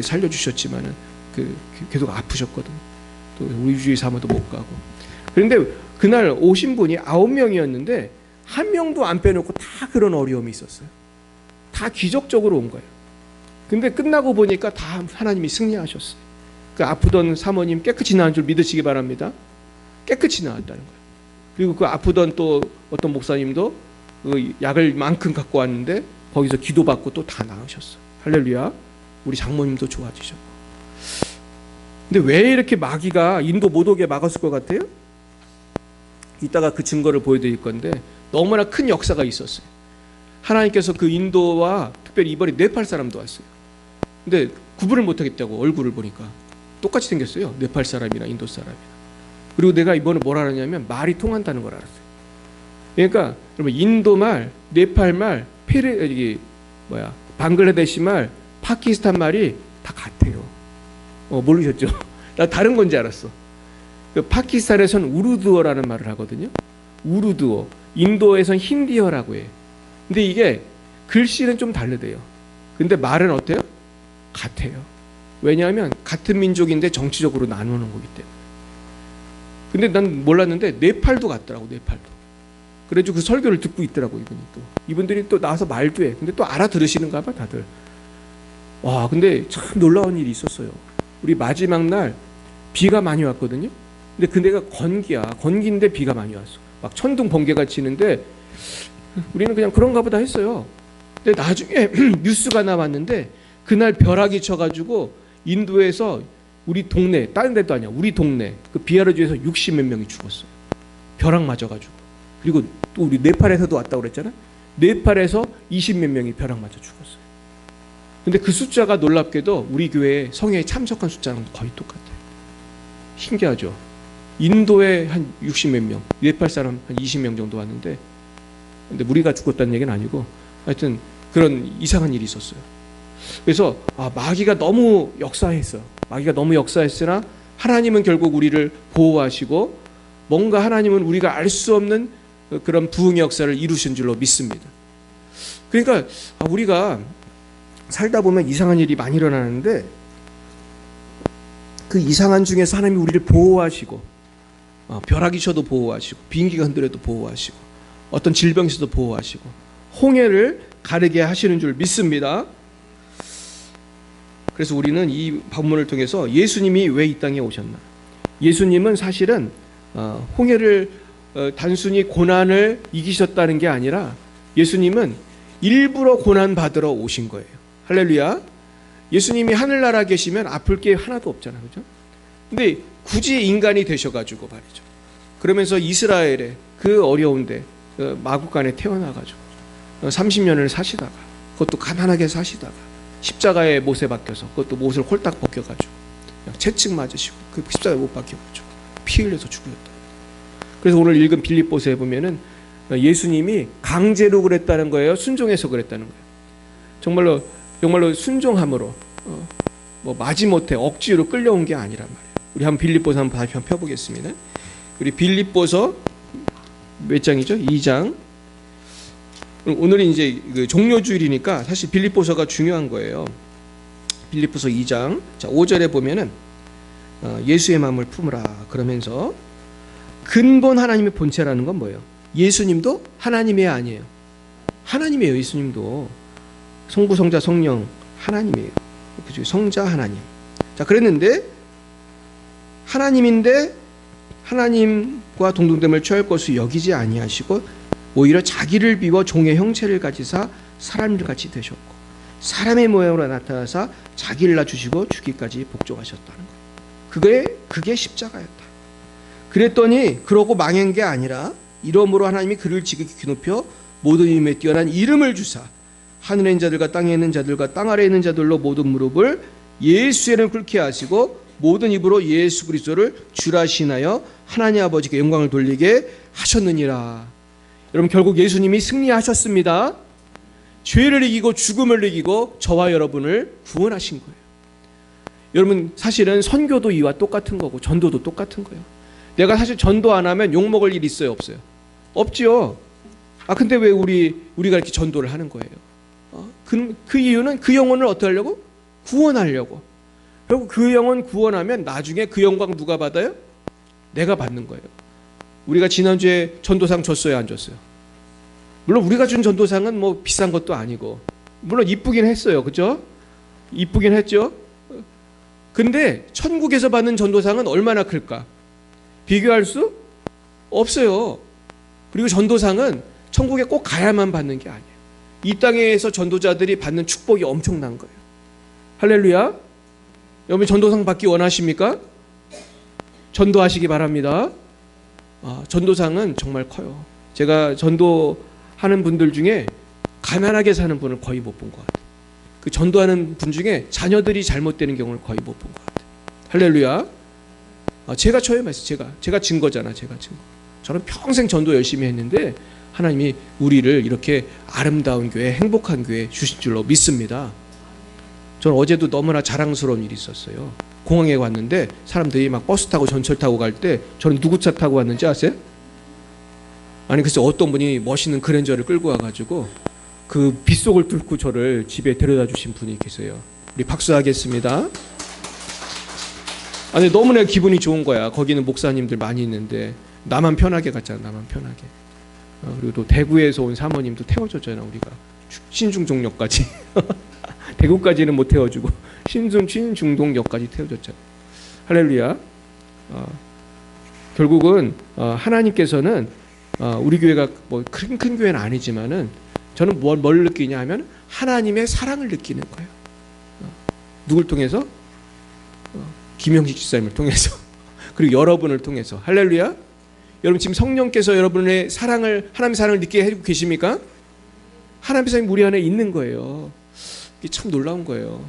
살려주셨지만은 계속 아프셨거든. 또 우리 주위 사모도 못 가고. 그런데 그날 오신 분이 9명이었는데 한 명도 안 빼놓고 다 그런 어려움이 있었어요. 다 기적적으로 온 거예요. 근데 끝나고 보니까 다 하나님이 승리하셨어요. 그 아프던 사모님 깨끗이 나은 줄 믿으시기 바랍니다. 깨끗이 나았다는 거예요. 그리고 그 아프던 또 어떤 목사님도 그 약을 만큼 갖고 왔는데 거기서 기도받고 또 다 나으셨어요. 할렐루야. 우리 장모님도 좋아지셨고. 근데 왜 이렇게 마귀가 인도 못 오게 막았을 것 같아요? 이따가 그 증거를 보여드릴 건데 너무나 큰 역사가 있었어요. 하나님께서 그 인도와 특별히 이번에 네팔 사람도 왔어요. 근데 구분을 못하겠다고 얼굴을 보니까 똑같이 생겼어요. 네팔 사람이나 인도 사람이나. 그리고 내가 이번에 뭘 알았냐면 말이 통한다는 걸 알았어요. 그러니까 여러분 인도 말, 네팔 말, 방글라데시 말, 파키스탄 말이 다 같아요. 모르셨죠? 나 다른 건지 알았어. 그 파키스탄에서는 우르두어라는 말을 하거든요. 우르두어. 인도에선 힌디어라고 해요. 근데 이게 글씨는 좀 다르대요. 근데 말은 어때요? 같아요. 왜냐하면 같은 민족인데 정치적으로 나누는 거기 때문에. 근데 난 몰랐는데 네팔도 같더라고. 네팔도. 그래가지고 그 설교를 듣고 있더라고 이분이 또. 이분들이 또 나와서 말도 해. 근데 또 알아들으시는가 봐 다들. 와 근데 참 놀라운 일이 있었어요. 우리 마지막 날 비가 많이 왔거든요. 근데 그데가 건기야. 건기인데 비가 많이 왔어. 막 천둥 번개가 치는데 우리는 그냥 그런가 보다 했어요. 근데 나중에 뉴스가 나왔는데 그날 벼락이 쳐가지고 인도에서 우리 동네, 다른 데도 아니야. 우리 동네 그 비하르주에서 60몇 명이 죽었어요. 벼락 맞아가지고. 그리고 또 우리 네팔에서도 왔다고 그랬잖아. 네팔에서 20몇 명이 벼락 맞아 죽었어요. 근데 그 숫자가 놀랍게도 우리 교회에 성회에 참석한 숫자랑 거의 똑같아요. 신기하죠. 인도에 한 60몇 명, 네팔 사람 한 20명 정도 왔는데 근데 우리가 죽었다는 얘기는 아니고 하여튼 그런 이상한 일이 있었어요. 그래서 마귀가 너무 역사했어요. 마귀가 너무 역사했으나 하나님은 결국 우리를 보호하시고 뭔가 하나님은 우리가 알 수 없는 그런 부흥의 역사를 이루신 줄로 믿습니다. 그러니까 우리가 살다 보면 이상한 일이 많이 일어나는데 그 이상한 중에서 하나님이 우리를 보호하시고 벼락이 쳐도 보호하시고 비행기가 흔들려도 보호하시고 어떤 질병이 있어도 보호하시고 홍해를 가르게 하시는 줄 믿습니다. 그래서 우리는 이 본문을 통해서 예수님이 왜 이 땅에 오셨나. 예수님은 사실은 홍해를 단순히 고난을 이기셨다는 게 아니라 예수님은 일부러 고난 받으러 오신 거예요. 할렐루야. 예수님이 하늘나라 계시면 아플 게 하나도 없잖아요. 그죠? 근데 굳이 인간이 되셔가지고 말이죠. 그러면서 이스라엘의 그 어려운데 마국간에 태어나가지고 30년을 사시다가 그것도 가난하게 사시다가 십자가에 못에 박혀서 그것도 못을 홀딱 벗겨가지고 채찍 맞으시고 그 십자가에 못 박혀가지고 피 흘려서 죽으셨다. 그래서 오늘 읽은 빌립보서에 보면은 예수님이 강제로 그랬다는 거예요? 순종해서 그랬다는 거예요? 정말로 순종함으로 뭐 마지못해 억지로 끌려온 게 아니란 말이에요. 우리 한번 빌립보서 한번 다시 펴보겠습니다. 우리 빌립보서 몇 장이죠? 2장. 오늘은 이제 그 종료주일이니까 사실 빌립보서가 중요한 거예요. 빌립보서 2장. 자, 5절에 보면은 예수의 마음을 품으라 그러면서 근본 하나님의 본체라는 건 뭐예요? 예수님도 하나님이 아니에요. 하나님이에요. 예수님도 성부, 성자, 성령 하나님이에요. 그죠? 성자 하나님. 자, 그랬는데 하나님인데 하나님과 동등됨을 취할 것을 여기지 아니하시고 오히려 자기를 비워 종의 형체를 가지사 사람들같이 되셨고 사람의 모양으로 나타나사 자기를 낮추시고 죽기까지 복종하셨다는 거예요. 그게 십자가였다. 그랬더니 그러고 망한 게 아니라 이러므로 하나님이 그를 지극히 높여 모든 이름에 뛰어난 이름을 주사 하늘에 있는 자들과 땅에 있는 자들과 땅 아래에 있는 자들로 모든 무릎을 예수의 이름을 꿇게 하시고 모든 입으로 예수 그리스도를 주라 시인하여 하나님 아버지께 영광을 돌리게 하셨느니라. 여러분, 결국 예수님이 승리하셨습니다. 죄를 이기고 죽음을 이기고 저와 여러분을 구원하신 거예요. 여러분, 사실은 선교도 이와 똑같은 거고 전도도 똑같은 거예요. 내가 사실 전도 안 하면 욕먹을 일 있어요, 없어요? 없지요. 근데 왜 우리가 이렇게 전도를 하는 거예요? 그 이유는 그 영혼을 어떻게 하려고? 구원하려고. 그리고 그 영혼 구원하면 나중에 그 영광 누가 받아요? 내가 받는 거예요. 우리가 지난주에 전도상 줬어요, 안 줬어요? 물론 우리가 준 전도상은 뭐 비싼 것도 아니고 물론 이쁘긴 했어요, 그죠? 이쁘긴 했죠. 근데 천국에서 받는 전도상은 얼마나 클까? 비교할 수 없어요. 그리고 전도상은 천국에 꼭 가야만 받는 게 아니에요. 이 땅에서 전도자들이 받는 축복이 엄청난 거예요. 할렐루야. 여러분, 전도상 받기 원하십니까? 전도하시기 바랍니다. 전도상은 정말 커요. 제가 전도하는 분들 중에 가난하게 사는 분을 거의 못 본 것 같아요. 그 전도하는 분 중에 자녀들이 잘못되는 경우를 거의 못 본 것 같아요. 할렐루야. 제가 처음했어요. 제가 증거잖아. 제가 증거. 저는 평생 전도 열심히 했는데 하나님이 우리를 이렇게 아름다운 교회, 행복한 교회 주신 줄로 믿습니다. 저는 어제도 너무나 자랑스러운 일이 있었어요. 공항에 왔는데 사람들이 막 버스 타고 전철 타고 갈 때 저는 누구 차 타고 왔는지 아세요? 아니, 글쎄 어떤 분이 멋있는 그랜저를 끌고 와가지고 그 빗속을 뚫고 저를 집에 데려다 주신 분이 계세요. 우리 박수하겠습니다. 아니, 너무나 기분이 좋은 거야. 거기는 목사님들 많이 있는데 나만 편하게 갔잖아. 나만 편하게. 그리고 또 대구에서 온 사모님도 태워줬잖아. 우리가 신중동역까지. 대구까지는 못 태워주고 신중동역까지 태워줬잖아. 할렐루야. 결국은 하나님께서는 우리 교회가 뭐 큰 교회는 아니지만은 저는 뭘 느끼냐 하면 하나님의 사랑을 느끼는 거예요. 누굴 통해서? 김영식 집사님을 통해서 그리고 여러분을 통해서. 할렐루야. 여러분, 지금 성령께서 여러분의 사랑을, 하나님의 사랑을 느끼게 해주고 계십니까? 하나님의 사랑이 우리 안에 있는 거예요. 이게 참 놀라운 거예요.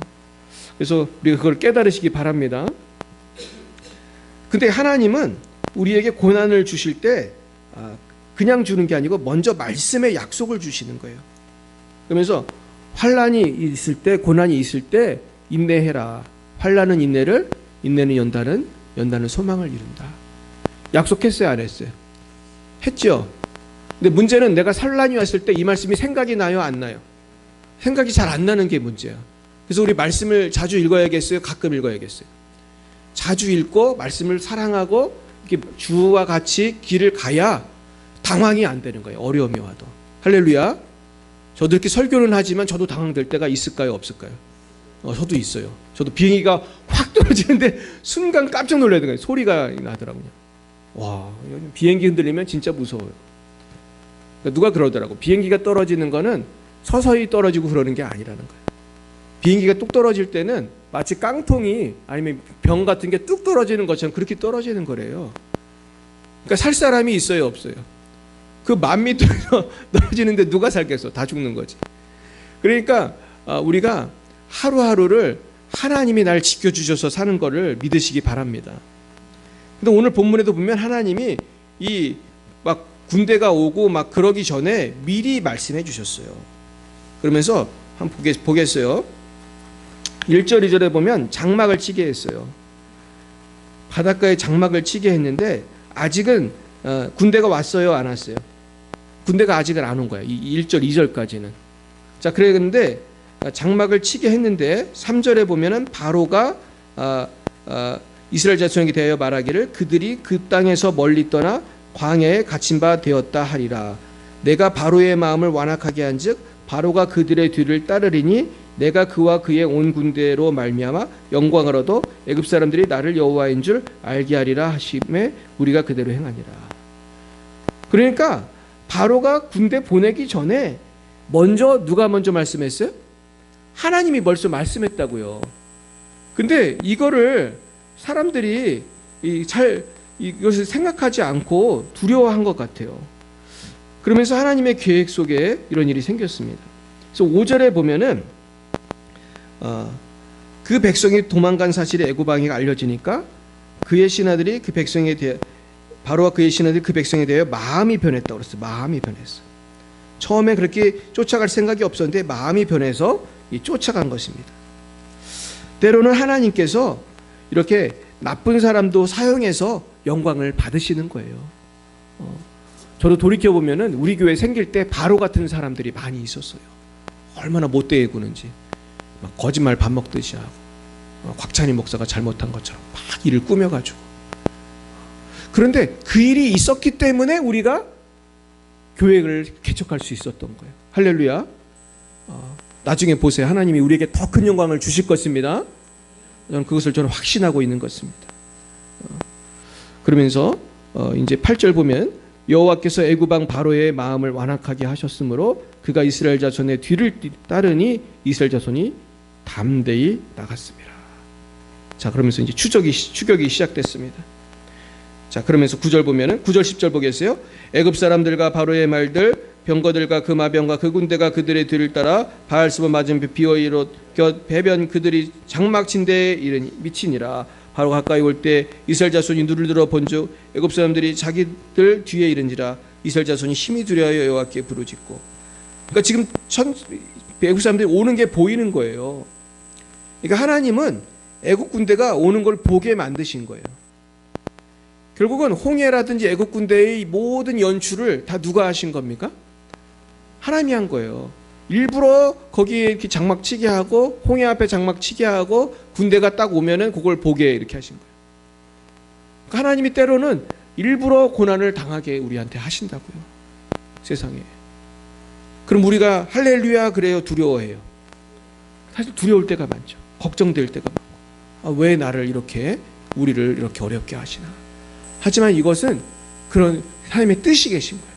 그래서 우리가 그걸 깨달으시기 바랍니다. 근데 하나님은 우리에게 고난을 주실 때 그냥 주는 게 아니고 먼저 말씀의 약속을 주시는 거예요. 그러면서 환난이 있을 때, 고난이 있을 때 인내해라. 환난은 인내를, 인내는 연단은 소망을 이룬다. 약속했어요, 안 했어요? 했죠. 근데 문제는 내가 환난이 왔을 때 이 말씀이 생각이 나요, 안 나요? 생각이 잘 안 나는 게 문제야. 그래서 우리 말씀을 자주 읽어야겠어요, 가끔 읽어야겠어요? 자주 읽고 말씀을 사랑하고 이렇게 주와 같이 길을 가야 당황이 안 되는 거예요. 어려움이 와도. 할렐루야. 저도 이렇게 설교는 하지만 저도 당황될 때가 있을까요, 없을까요? 저도 있어요. 저도 비행기가 확 떨어지는데 순간 깜짝 놀라야 되는 거예요. 소리가 나더라고요. 와, 비행기 흔들리면 진짜 무서워요. 그러니까 누가 그러더라고. 비행기가 떨어지는 거는 서서히 떨어지고 그러는 게 아니라는 거예요. 비행기가 뚝 떨어질 때는 마치 깡통이 아니면 병 같은 게 뚝 떨어지는 것처럼 그렇게 떨어지는 거래요. 그러니까 살 사람이 있어요, 없어요? 그 10,000m에서 떨어지는데 누가 살겠어? 다 죽는 거지. 그러니까 우리가 하루하루를 하나님이 날 지켜주셔서 사는 거를 믿으시기 바랍니다. 근데 오늘 본문에도 보면 하나님이 이 막 군대가 오고 막 그러기 전에 미리 말씀해 주셨어요. 그러면서 한번 보겠어요. 1절 2절에 보면 장막을 치게 했어요. 바닷가에 장막을 치게 했는데 아직은 군대가 왔어요, 안 왔어요? 군대가 아직은 안 온 거야. 이 1절 2절까지는. 자, 그랬는데 장막을 치게 했는데 3절에 보면은 바로가 이스라엘 자손에게 대하여 말하기를 그들이 그 땅에서 멀리 떠나 광야에 갇힌 바 되었다 하리라. 내가 바로의 마음을 완악하게 한즉 바로가 그들의 뒤를 따르리니 내가 그와 그의 온 군대로 말미암아 영광을 얻어 애굽 사람들이 나를 여호와인 줄 알게 하리라 하심에 우리가 그대로 행하니라. 그러니까 바로가 군대 보내기 전에 누가 먼저 말씀했어요? 하나님이 벌써 말씀했다고요. 근데 이거를 사람들이 이것을 생각하지 않고 두려워한 것 같아요. 그러면서 하나님의 계획 속에 이런 일이 생겼습니다. 그래서 5절에 보면은 그 백성이 도망간 사실이 애굽 왕에게 알려지니까 그의 신하들이 그 백성에 대해 바로와 그의 신하들이 그 백성에 대해 마음이 변했다고 그랬어요. 마음이 변했어. 처음에 그렇게 쫓아갈 생각이 없었는데 마음이 변해서 쫓아간 것입니다. 때로는 하나님께서 이렇게 나쁜 사람도 사용해서 영광을 받으시는 거예요. 저도 돌이켜보면은 우리 교회 생길 때 바로 같은 사람들이 많이 있었어요. 얼마나 못되게 구는지. 막 거짓말 밥 먹듯이 하고 곽찬희 목사가 잘못한 것처럼 막 일을 꾸며가지고. 그런데 그 일이 있었기 때문에 우리가 교회를 개척할 수 있었던 거예요. 할렐루야. 나중에 보세요. 하나님이 우리에게 더 큰 영광을 주실 것입니다. 저는 확신하고 있는 것입니다. 그러면서 이제 8절 보면 여호와께서 애굽 왕 바로의 마음을 완악하게 하셨으므로 그가 이스라엘 자손의 뒤를 따르니 이스라엘 자손이 담대히 나갔습니다. 자, 그러면서 이제 추격이 시작됐습니다. 자, 그러면서 9절 보면은 9절 10절 보겠어요. 애굽 사람들과 바로의 말들 병거들과 그 마병과 그 군대가 그들의 뒤를 따라 바알스본 맞은편 비어이로 배변 그들이 장막 침대에 이르니 미치니라. 바로 가까이 올 때 이스라엘 자손이 눈을 들어 본즉 애굽 사람들이 자기들 뒤에 이른지라. 이스라엘 자손이 힘이 두려워 여호와께 부르짖고. 그러니까 지금 애굽 사람들이 오는 게 보이는 거예요. 그러니까 하나님은 애굽 군대가 오는 걸 보게 만드신 거예요. 결국은 홍해라든지 애굽 군대의 모든 연출을 다 누가 하신 겁니까? 하나님이 한 거예요. 일부러 거기에 이렇게 장막 치게 하고 홍해 앞에 장막 치게 하고 군대가 딱 오면은 그걸 보게 이렇게 하신 거예요. 그러니까 하나님이 때로는 일부러 고난을 당하게 우리한테 하신다고요. 세상에. 그럼 우리가 할렐루야 그래요? 두려워해요? 사실 두려울 때가 많죠. 걱정될 때가 많고. 왜 나를 이렇게 우리를 이렇게 어렵게 하시나. 하지만 이것은 그런 하나님의 뜻이 계신 거예요.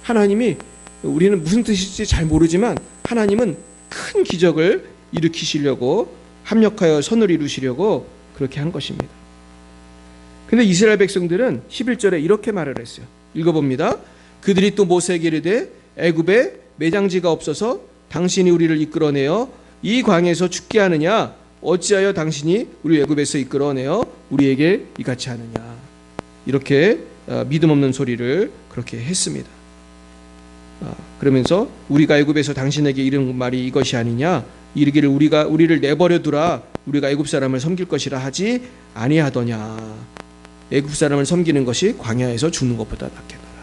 하나님이 우리는 무슨 뜻일지 잘 모르지만 하나님은 큰 기적을 일으키시려고 합력하여 선을 이루시려고 그렇게 한 것입니다. 근데 이스라엘 백성들은 11절에 이렇게 말을 했어요. 읽어봅니다. 그들이 또 모세에게 이르되 애굽에 매장지가 없어서 당신이 우리를 이끌어내어 이 광에서 죽게 하느냐 어찌하여 당신이 우리 애굽에서 이끌어내어 우리에게 이같이 하느냐. 이렇게 믿음 없는 소리를 그렇게 했습니다. 그러면서 우리가 애굽에서 당신에게 이른 말이 이것이 아니냐 이르기를 우리를 내버려 두라 우리가 애굽 사람을 섬길 것이라 하지 아니하더냐. 애굽 사람을 섬기는 것이 광야에서 죽는 것보다 낫겠노라.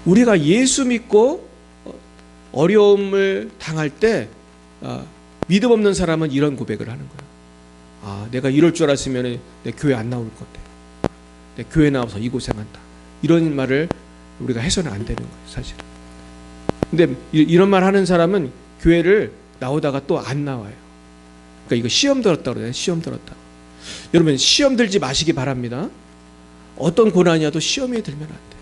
우리가 예수 믿고 어려움을 당할 때 믿음 없는 사람은 이런 고백을 하는 거예요. 내가 이럴 줄 알았으면 내 교회 안 나올 건데 내 교회 나와서 이 고생한다. 이런 말을 우리가 해서는 안 되는 거예요, 사실. 근데 이런 말 하는 사람은 교회를 나오다가 또 안 나와요. 그러니까 이거 시험 들었다고 그래요. 시험 들었다. 여러분 시험 들지 마시기 바랍니다. 어떤 고난이어도 시험에 들면 안 돼.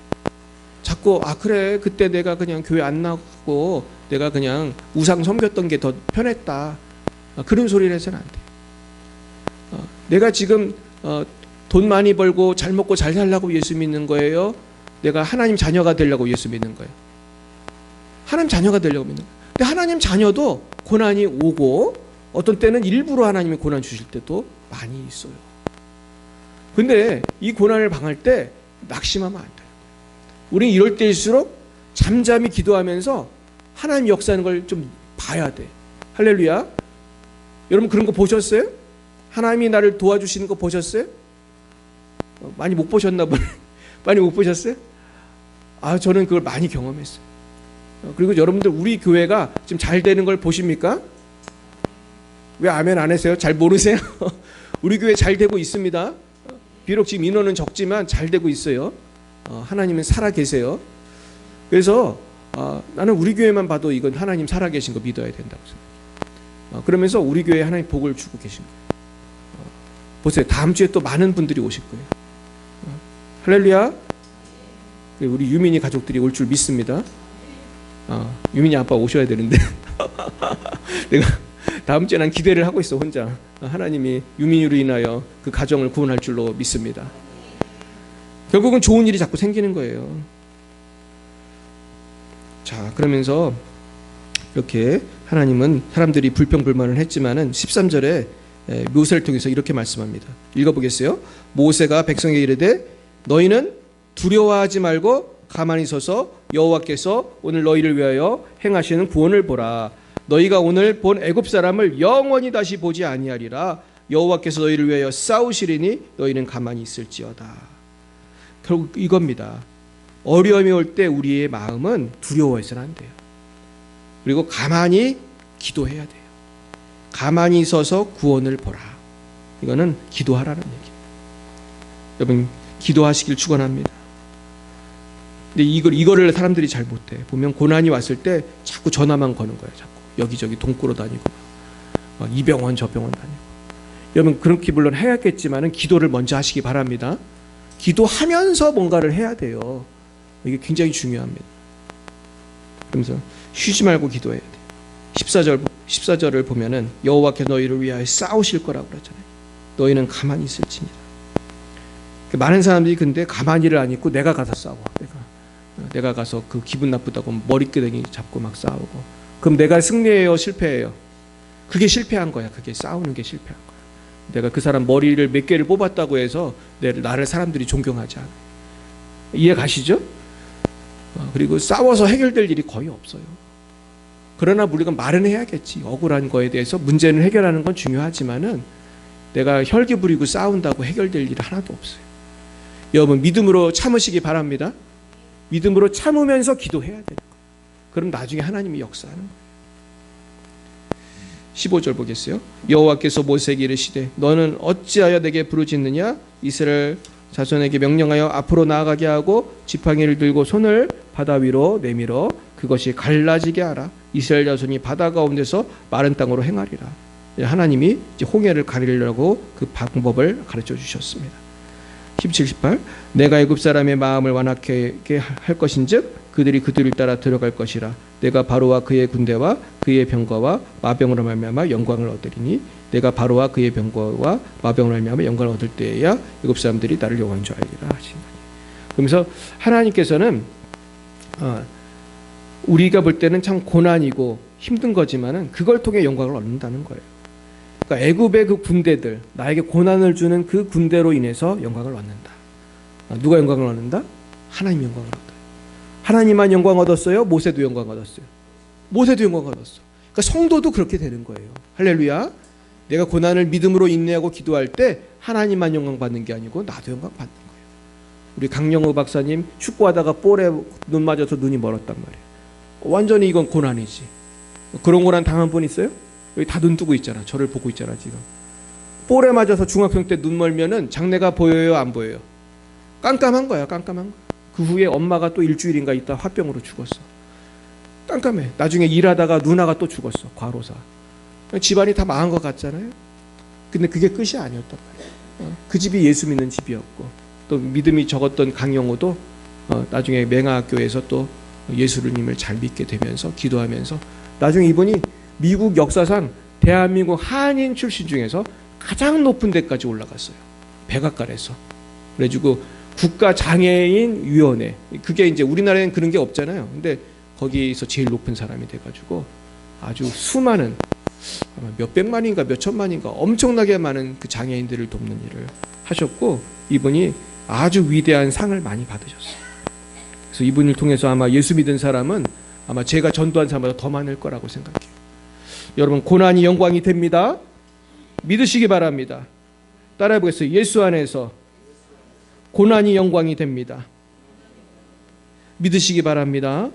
자꾸 그래 그때 내가 그냥 교회 안 나오고 내가 그냥 우상 섬겼던 게 더 편했다. 그런 소리를 해서는 안 돼. 내가 지금 돈 많이 벌고 잘 먹고 잘 살려고 예수 믿는 거예요? 내가 하나님 자녀가 되려고 예수 믿는 거예요? 하나님 자녀가 되려고 믿는 거예요. 근데 하나님 자녀도 고난이 오고 어떤 때는 일부러 하나님이 고난 주실 때도 많이 있어요. 근데 이 고난을 당할 때 낙심하면 안 돼요. 우리는 이럴 때일수록 잠잠히 기도하면서 하나님 역사하는 걸 좀 봐야 돼. 할렐루야. 여러분 그런 거 보셨어요? 하나님이 나를 도와주시는 거 보셨어요? 많이 못 보셨나 보네. 많이 못 보셨어요? 저는 그걸 많이 경험했어요. 그리고 여러분들 우리 교회가 지금 잘 되는 걸 보십니까? 왜 아멘 안 하세요? 잘 모르세요? 우리 교회 잘 되고 있습니다. 비록 지금 인원은 적지만 잘 되고 있어요. 하나님은 살아 계세요. 그래서 나는 우리 교회만 봐도 이건 하나님 살아계신 거 믿어야 된다고 생각해요. 그러면서 우리 교회에 하나님 복을 주고 계신 거예요. 보세요. 다음 주에 또 많은 분들이 오실 거예요. 할렐루야. 우리 유민이 가족들이 올 줄 믿습니다. 유민이 아빠 오셔야 되는데 내가 다음 주에 난 기대를 하고 있어 혼자. 하나님이 유민이로 인하여 그 가정을 구원할 줄로 믿습니다. 결국은 좋은 일이 자꾸 생기는 거예요. 자, 그러면서 이렇게 하나님은 사람들이 불평불만을 했지만은 13절에 모세를 통해서 이렇게 말씀합니다. 읽어보겠어요. 모세가 백성에게 이르되 너희는 두려워하지 말고 가만히 서서 여호와께서 오늘 너희를 위하여 행하시는 구원을 보라. 너희가 오늘 본 애굽 사람을 영원히 다시 보지 아니하리라. 여호와께서 너희를 위하여 싸우시리니 너희는 가만히 있을지어다. 결국 이겁니다. 어려움이 올 때 우리의 마음은 두려워해서는 안 돼요. 그리고 가만히 기도해야 돼요. 가만히 서서 구원을 보라. 이거는 기도하라는 얘기예요. 여러분 기도하시길 축원합니다. 근데 이거를 사람들이 잘 못해. 보면 고난이 왔을 때 자꾸 전화만 거는 거예요. 자꾸 여기저기 동꾸러 다니고 이 병원 저 병원 다니고. 여러분 그렇게 물론 해야겠지만은 기도를 먼저 하시기 바랍니다. 기도하면서 뭔가를 해야 돼요. 이게 굉장히 중요합니다. 그러면서 쉬지 말고 기도해야 돼요. 14절을 보면은 여호와께서 너희를 위하여 싸우실 거라고 그러잖아요. 너희는 가만히 있을지니라. 많은 사람들이 근데 가만히를 안 있고 내가 가서 싸워. 내가 가서 그 기분 나쁘다고 머리끄댕이 잡고 막 싸우고. 그럼 내가 승리해요, 실패해요? 그게 실패한 거야. 그게 싸우는 게 실패한 거야. 내가 그 사람 머리를 몇 개를 뽑았다고 해서 나를 사람들이 존경하지 않아요. 이해 가시죠? 그리고 싸워서 해결될 일이 거의 없어요. 그러나 우리가 말은 해야겠지. 억울한 거에 대해서 문제는 해결하는 건 중요하지만은 내가 혈기 부리고 싸운다고 해결될 일이 하나도 없어요. 여러분 믿음으로 참으시기 바랍니다. 믿음으로 참으면서 기도해야 되는 거예요. 그럼 나중에 하나님이 역사하는 거예요. 15절 보겠어요. 여호와께서 모세에게 이르시되 너는 어찌하여 내게 부르짖느냐? 이스라엘 자손에게 명령하여 앞으로 나아가게 하고 지팡이를 들고 손을 바다 위로 내밀어 그것이 갈라지게 하라. 이스라엘 자손이 바다 가운데서 마른 땅으로 행하리라. 하나님이 이제 홍해를 가리려고 그 방법을 가르쳐 주셨습니다. 17, 18 내가 애굽 사람의 마음을 완악하게 할 것인즉 그들이 그들을 따라 들어갈 것이라. 내가 바로와 그의 군대와 그의 병거와 마병으로 말미암아 영광을 얻으리니 내가 바로와 그의 병거와 마병으로 말미암아 영광을 얻을 때에야 애굽 사람들이 나를 여호와인 줄 알리라 하시니. 그러면서 하나님께서는 우리가 볼 때는 참 고난이고 힘든 거지만은 그걸 통해 영광을 얻는다는 거예요. 그러니까 애굽의 그 군대들, 나에게 고난을 주는 그 군대로 인해서 영광을 얻는다. 누가 영광을 얻는다? 하나님 영광을 얻어요. 하나님만 영광 얻었어요? 모세도 영광 얻었어요. 모세도 영광 얻었어. 그러니까 성도도 그렇게 되는 거예요. 할렐루야. 내가 고난을 믿음으로 인내하고 기도할 때 하나님만 영광 받는 게 아니고 나도 영광 받는 거예요. 우리 강영우 박사님 축구하다가 볼에 눈 맞아서 눈이 멀었단 말이에요. 완전히 이건 고난이지. 그런 고난 당한 분 있어요? 여기 다 눈 뜨고 있잖아. 저를 보고 있잖아 지금. 볼에 맞아서 중학생 때 눈 멀면은 장래가 보여요, 안 보여요? 깜깜한 거야, 깜깜한 거야. 그 후에 엄마가 또 일주일인가 있다 화병으로 죽었어. 깜깜해. 나중에 일하다가 누나가 또 죽었어, 과로사. 집안이 다 망한 것 같잖아요. 근데 그게 끝이 아니었단 말이에요. 그 집이 예수 믿는 집이었고 또 믿음이 적었던 강영호도 나중에 맹아교에서 또 예수님을 잘 믿게 되면서 기도하면서 나중에 이분이 미국 역사상 대한민국 한인 출신 중에서 가장 높은 데까지 올라갔어요. 백악관에서. 그래가지고 국가장애인위원회, 그게 이제 우리나라에는 그런 게 없잖아요. 근데 거기서 제일 높은 사람이 돼가지고 아주 수많은 몇백만인가 몇천만인가 엄청나게 많은 그 장애인들을 돕는 일을 하셨고 이분이 아주 위대한 상을 많이 받으셨어요. 그래서 이분을 통해서 아마 예수 믿은 사람은 아마 제가 전도한 사람보다 더 많을 거라고 생각해요. 여러분 고난이 영광이 됩니다. 믿으시기 바랍니다. 따라해 보겠어요. 예수 안에서 고난이 영광이 됩니다. 믿으시기 바랍니다.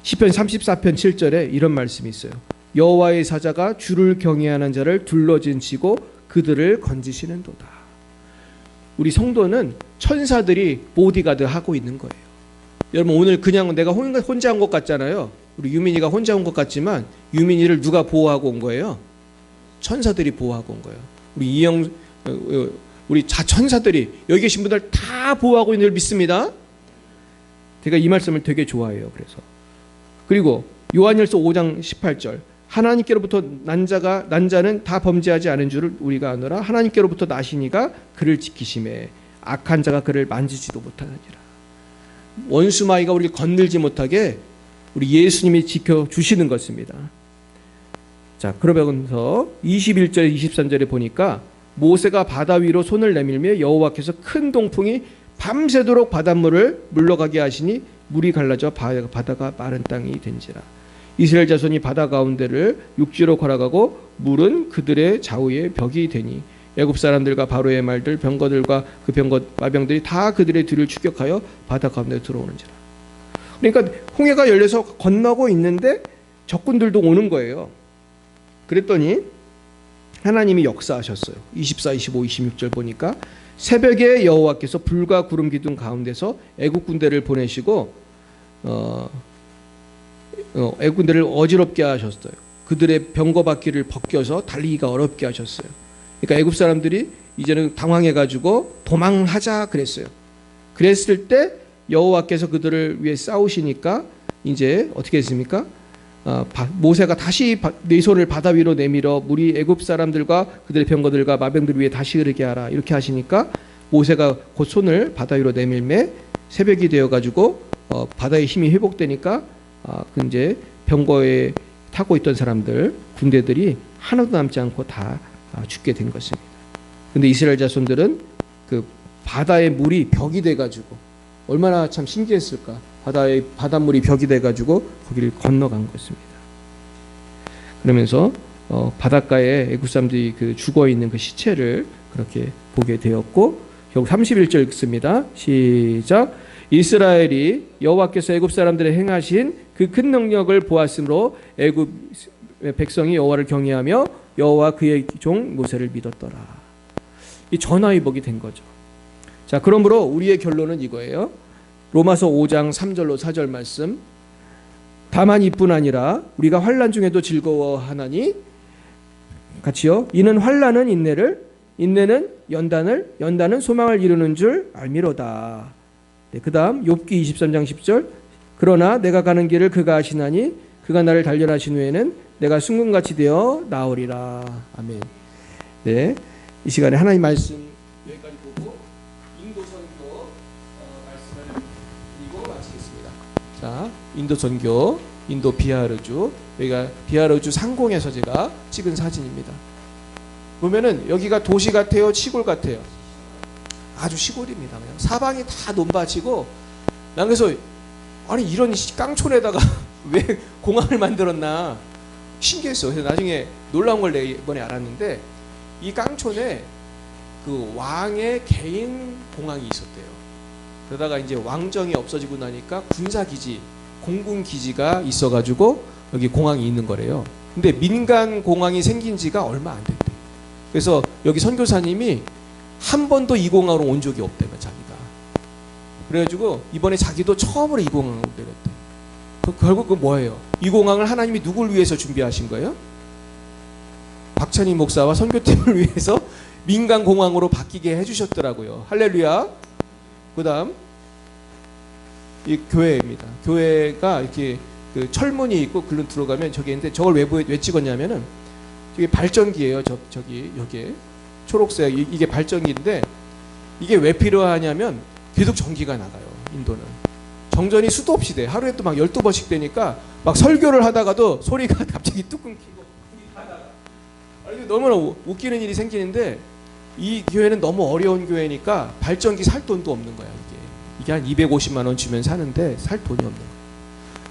시편 34편 7절에 이런 말씀이 있어요. 여호와의 사자가 주를 경외하는 자를 둘러진치고 그들을 건지시는도다. 우리 성도는 천사들이 보디가드 하고 있는 거예요. 여러분 오늘 그냥 내가 혼자 온 것 같잖아요. 우리 유민이가 혼자 온 것 같지만 유민이를 누가 보호하고 온 거예요? 천사들이 보호하고 온 거예요. 우리 천사들이 여기 계신 분들 다 보호하고 있는 줄 믿습니다. 제가 이 말씀을 되게 좋아해요. 그래서 그리고 요한일서 5장 18절 하나님께로부터 난 자는 다 범죄하지 않은 줄을 우리가 아노라. 하나님께로부터 나시니가 그를 지키심에 악한 자가 그를 만지지도 못하느니라. 원수마귀가 우리를 건들지 못하게 우리 예수님이 지켜주시는 것입니다. 자, 그러면서 21절 23절에 보니까 모세가 바다 위로 손을 내밀며 여호와께서 큰 동풍이 밤새도록 바닷물을 물러가게 하시니 물이 갈라져 바다가 마른 땅이 된지라. 이스라엘 자손이 바다 가운데를 육지로 걸어가고 물은 그들의 좌우에 벽이 되니 애굽 사람들과 바로의 말들 병거들과 그 마병들이 다 그들의 뒤를 추격하여 바다 가운데 들어오는지라. 그러니까 홍해가 열려서 건너고 있는데 적군들도 오는 거예요. 그랬더니 하나님이 역사하셨어요. 24, 25, 26절 보니까 새벽에 여호와께서 불과 구름 기둥 가운데서 애굽 군대를 보내시고 애굽 군대를 어지럽게 하셨어요. 그들의 병거바퀴를 벗겨서 달리기가 어렵게 하셨어요. 그러니까 애굽 사람들이 이제는 당황해가지고 도망하자 그랬어요. 그랬을 때 여호와께서 그들을 위해 싸우시니까 이제 어떻게 했습니까? 모세가 다시 네 손을 바다 위로 내밀어 물이 애굽 사람들과 그들의 병거들과 마병들 위에 다시 흐르게 하라 이렇게 하시니까 모세가 곧 손을 바다 위로 내밀매 새벽이 되어가지고 바다의 힘이 회복되니까 그 이제 병거에 타고 있던 사람들 군대들이 하나도 남지 않고 다 죽게 된 것입니다. 근데 이스라엘 자손들은 그 바다의 물이 벽이 돼가지고 얼마나 참 신기했을까. 바닷물이 벽이 돼가지고 거기를 건너간 것입니다. 그러면서 바닷가에 애굽 사람들이 그 죽어 있는 그 시체를 그렇게 보게 되었고 결국 31절 읽습니다. 시작. 이스라엘이 여호와께서 애굽 사람들의 행하신 그 큰 능력을 보았으므로 애굽 백성이 여호와를 경외하며 여호와 그의 종 모세를 믿었더라. 이 전화위복이 된 거죠. 자, 그러므로 우리의 결론은 이거예요. 로마서 5장 3절로 4절 말씀. 다만 이뿐 아니라 우리가 환난 중에도 즐거워하나니 같이요. 이는 환난은 인내를, 인내는 연단을, 연단은 소망을 이루는 줄 알미로다. 네, 그 다음 욥기 23장 10절. 그러나 내가 가는 길을 그가 아시나니 그가 나를 단련하신 후에는 내가 순금같이 되어 나오리라. 아멘. 네, 이 시간에 하나님 말씀 여기까지 보고 인도 선교 말씀을 드리고 마치겠습니다. 자, 인도 선교, 인도 비하르주. 여기가 비하르주 상공에서 제가 찍은 사진입니다. 보면은 여기가 도시 같아요, 시골 같아요? 아주 시골입니다. 그냥 사방이 다 논밭이고, 난 그래서 아니 이런 깡촌에다가 왜 공항을 만들었나 신기했어요. 그래서 나중에 놀라운 걸 내가 이번에 알았는데 이 깡촌에 그 왕의 개인 공항이 있었대요. 그러다가 이제 왕정이 없어지고 나니까 군사기지, 공군기지가 있어가지고 여기 공항이 있는 거래요. 근데 민간 공항이 생긴 지가 얼마 안 됐대요. 그래서 여기 선교사님이 한 번도 이 공항으로 온 적이 없대요, 자기가. 그래가지고 이번에 자기도 처음으로 이 공항으로 내렸대요. 결국 그 뭐예요? 이 공항을 하나님이 누굴 위해서 준비하신 거예요? 박찬희 목사와 선교팀을 위해서 민간 공항으로 바뀌게 해주셨더라고요. 할렐루야. 그 다음 이 교회입니다. 교회가 이렇게 그 철문이 있고 글로 들어가면 저기 있는데 저걸 왜 찍었냐면은 저기 발전기예요. 저기 여기에 초록색 이게 발전기인데 이게 왜 필요하냐면 계속 전기가 나가요. 인도는 정전이 수도 없이 돼. 하루에 또 막 12번씩 되니까 막 설교를 하다가도 소리가 갑자기 뚝 끊기고 너무나 웃기는 일이 생기는데 이 교회는 너무 어려운 교회니까 발전기 살 돈도 없는 거야. 이게 한 250만 원 주면 사는데 살 돈이 없는 거야.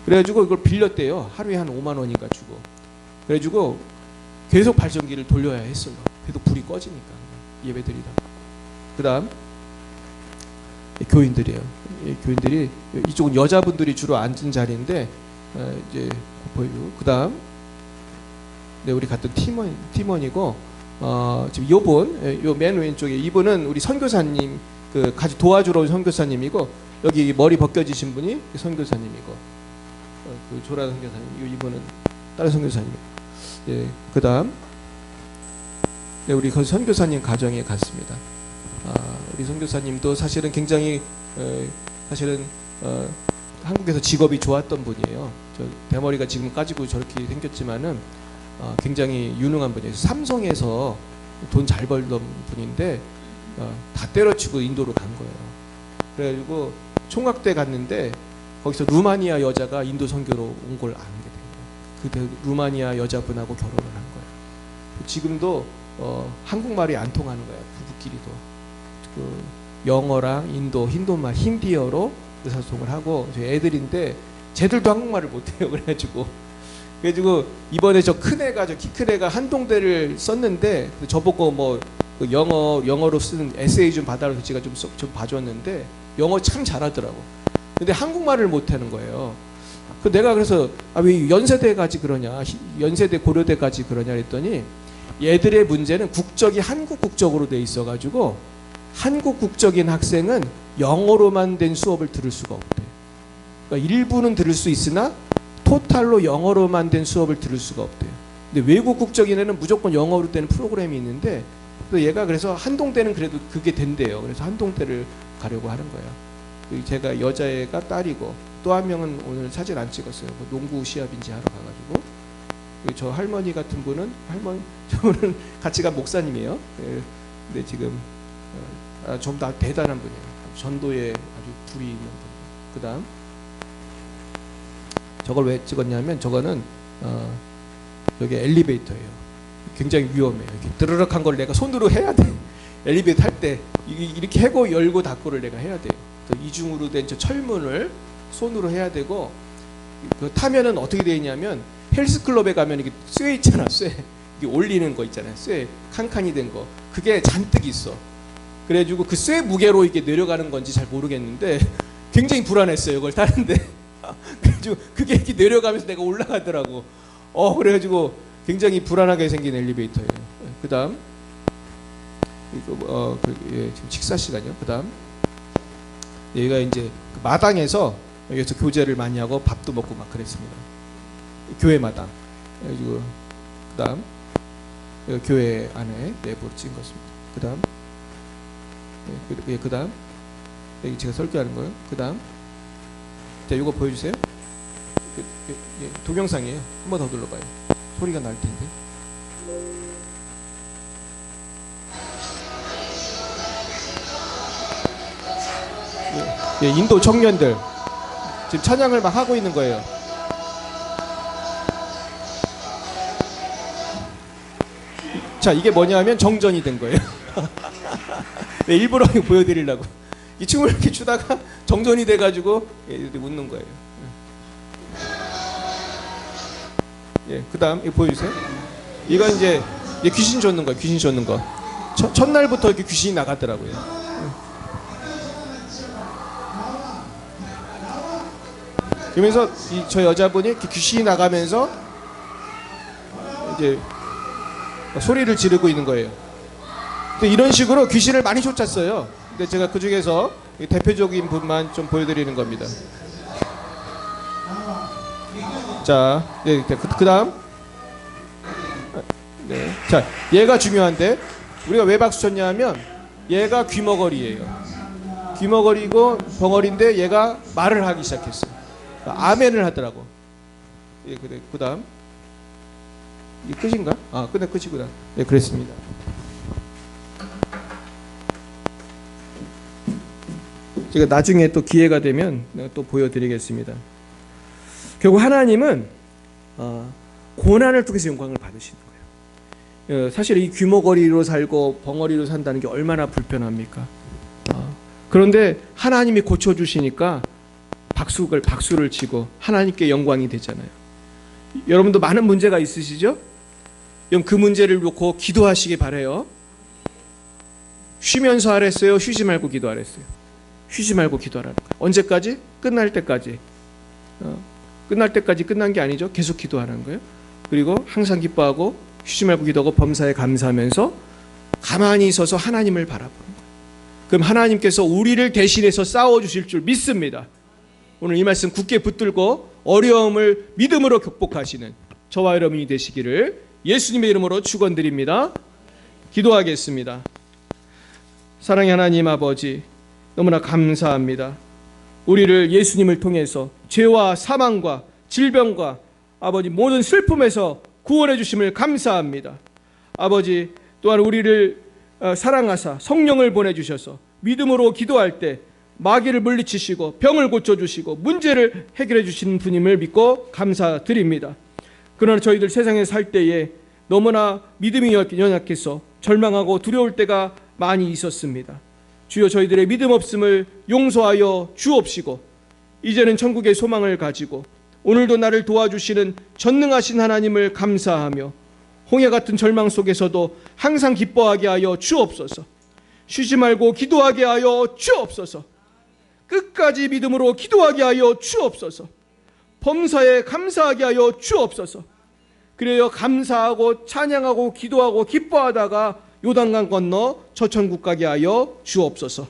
그래가지고 이걸 빌렸대요. 하루에 한 5만 원인가 주고. 그래가지고 계속 발전기를 돌려야 했어요. 계속 불이 꺼지니까 예배드리다. 그 다음 교인들이에요. 교인들이 이쪽은 여자분들이 주로 앉은 자리인데 이제 보이고 그 다음 네, 우리 같은 팀원이고 지금 요번 요 맨 왼쪽에 이분은 우리 선교사님 그 같이 도와주러 온 선교사님이고, 여기 머리 벗겨지신 분이 선교사님이고, 그 조라 선교사님, 이분은 다른 선교사님. 예, 그다음 네, 우리 그 선교사님 가정에 갔습니다. 우리 선교사님도 사실은 굉장히 사실은 한국에서 직업이 좋았던 분이에요. 저 대머리가 지금 까지고 저렇게 생겼지만은 굉장히 유능한 분이에요. 삼성에서 돈 잘 벌던 분인데 다 때려치고 인도로 간 거예요. 그래가지고 총각대 갔는데 거기서 루마니아 여자가 인도 선교로 온 걸 알게 된 거예요. 그 루마니아 여자분하고 결혼을 한 거예요. 지금도 한국말이 안 통하는 거예요. 부부끼리도. 그 영어랑 힌두말, 힌디어로 의사소통을 하고, 저희 애들인데 쟤들도 한국말을 못해요. 그래가지고 이번에 저 큰 애가, 저 키 큰 애가 한동대를 썼는데 저보고 뭐 영어로 쓰는 에세이 좀 봐달라고 제가 좀 봐줬는데 영어 참 잘하더라고. 근데 한국말을 못하는 거예요. 내가 그래서 왜 연세대 가지 그러냐, 연세대 고려대까지 그러냐 했더니, 얘들의 문제는 국적이 한국 국적으로 돼 있어가지고 한국 국적인 학생은 영어로만 된 수업을 들을 수가 없대요. 그러니까 일부는 들을 수 있으나 토탈로 영어로만 된 수업을 들을 수가 없대요. 근데 외국 국적인 애는 무조건 영어로 되는 프로그램이 있는데, 얘가 그래서 한동대는 그래도 그게 된대요. 그래서 한동대를 가려고 하는 거예요. 제가 여자애가 딸이고, 또 한 명은 오늘 사진 안 찍었어요. 농구 시합인지 하러 가가지고. 저 할머니 같은 분은, 저분은 같이 간 목사님이에요. 근데 지금 좀 다 대단한 분이에요. 전도에 아주 불이 있는 분. 그 다음 저걸 왜 찍었냐면, 저거는 여기 엘리베이터예요. 굉장히 위험해요. 이렇게 드르륵한 걸 내가 손으로 해야 돼. 엘리베이터 탈 때 이렇게 해고 열고 닫고를 내가 해야 돼요. 이중으로 된 저 철문을 손으로 해야 되고, 타면은 어떻게 되어 있냐면, 헬스클럽에 가면 이게 쇠 있잖아, 쇠. 이게 올리는 거 있잖아요. 쇠 칸칸이 된 거. 그게 잔뜩 있어. 그래가지고 그 쇠 무게로 이게 내려가는 건지 잘 모르겠는데 굉장히 불안했어요. 이걸 타는데. 그래가지고 그게 이렇게 내려가면서 내가 올라가더라고. 그래가지고 굉장히 불안하게 생긴 엘리베이터예요. 그 다음 지금 식사 시간이요. 그 다음 얘가 이제 그 마당에서 여기서 교제를 많이 하고 밥도 먹고 막 그랬습니다. 교회 마당. 그래가지고 그 다음 교회 안에 내부를 찍은 것입니다. 그 다음 그 다음 여기 제가 설교하는 거예요. 그 다음 자, 이거 보여주세요. 동영상이에요. 한 번 더 눌러봐요. 소리가 날 텐데. 인도 청년들 지금 찬양을 막 하고 있는 거예요. 자, 이게 뭐냐면 정전이 된 거예요. 네, 일부러 보여드리려고. 이 춤을 이렇게 추다가 정전이 돼가지고 이렇게 웃는 거예요. 그 다음 이거 보여주세요. 이건 이제 귀신 쫓는 거예요. 귀신 쫓는 거. 첫날부터 이렇게 귀신이 나가더라고요. 그러면서 저 여자분이 이렇게 귀신이 나가면서 이제 소리를 지르고 있는 거예요. 근데 이런 식으로 귀신을 많이 쫓았어요. 근데 제가 그 중에서 대표적인 분만 좀 보여드리는 겁니다. 자, 네, 그 다음. 네. 자, 얘가 중요한데, 우리가 왜 박수 쳤냐면, 얘가 귀머거리예요. 귀머거리고 벙어리인데 얘가 말을 하기 시작했어요. 아멘을 하더라고. 예, 그래. 그 다음. 이 끝인가? 끝이구나. 네, 그랬습니다. 제가 나중에 또 기회가 되면 또 보여드리겠습니다. 결국 하나님은 고난을 통해서 영광을 받으시는 거예요. 사실 이 귀머거리로 살고 벙어리로 산다는 게 얼마나 불편합니까? 그런데 하나님이 고쳐주시니까 박수를 치고 하나님께 영광이 되잖아요. 여러분도 많은 문제가 있으시죠? 그럼 그 문제를 놓고 기도하시기 바라요. 쉬면서 하랬어요? 쉬지 말고 기도하랬어요? 쉬지 말고 기도하라는 거예요. 언제까지? 끝날 때까지. 끝날 때까지 끝난 게 아니죠. 계속 기도하는 거예요. 그리고 항상 기뻐하고 쉬지 말고 기도하고 범사에 감사하면서 가만히 서서 하나님을 바라보는 거예요. 그럼 하나님께서 우리를 대신해서 싸워주실 줄 믿습니다. 오늘 이 말씀 굳게 붙들고 어려움을 믿음으로 극복하시는 저와 여러분이 되시기를 예수님의 이름으로 축원드립니다. 기도하겠습니다. 사랑의 하나님 아버지, 너무나 감사합니다. 우리를 예수님을 통해서 죄와 사망과 질병과 아버지 모든 슬픔에서 구원해 주심을 감사합니다. 아버지, 또한 우리를 사랑하사 성령을 보내주셔서 믿음으로 기도할 때 마귀를 물리치시고 병을 고쳐주시고 문제를 해결해 주시는 분임을 믿고 감사드립니다. 그러나 저희들 세상에 살 때에 너무나 믿음이 연약해서 절망하고 두려울 때가 많이 있었습니다. 주여, 저희들의 믿음 없음을 용서하여 주옵시고 이제는 천국의 소망을 가지고 오늘도 나를 도와주시는 전능하신 하나님을 감사하며 홍해 같은 절망 속에서도 항상 기뻐하게 하여 주옵소서. 쉬지 말고 기도하게 하여 주옵소서. 끝까지 믿음으로 기도하게 하여 주옵소서. 범사에 감사하게 하여 주옵소서. 그래요, 감사하고 찬양하고 기도하고 기뻐하다가 요단강 건너 저 천국 가게 하여 주옵소서.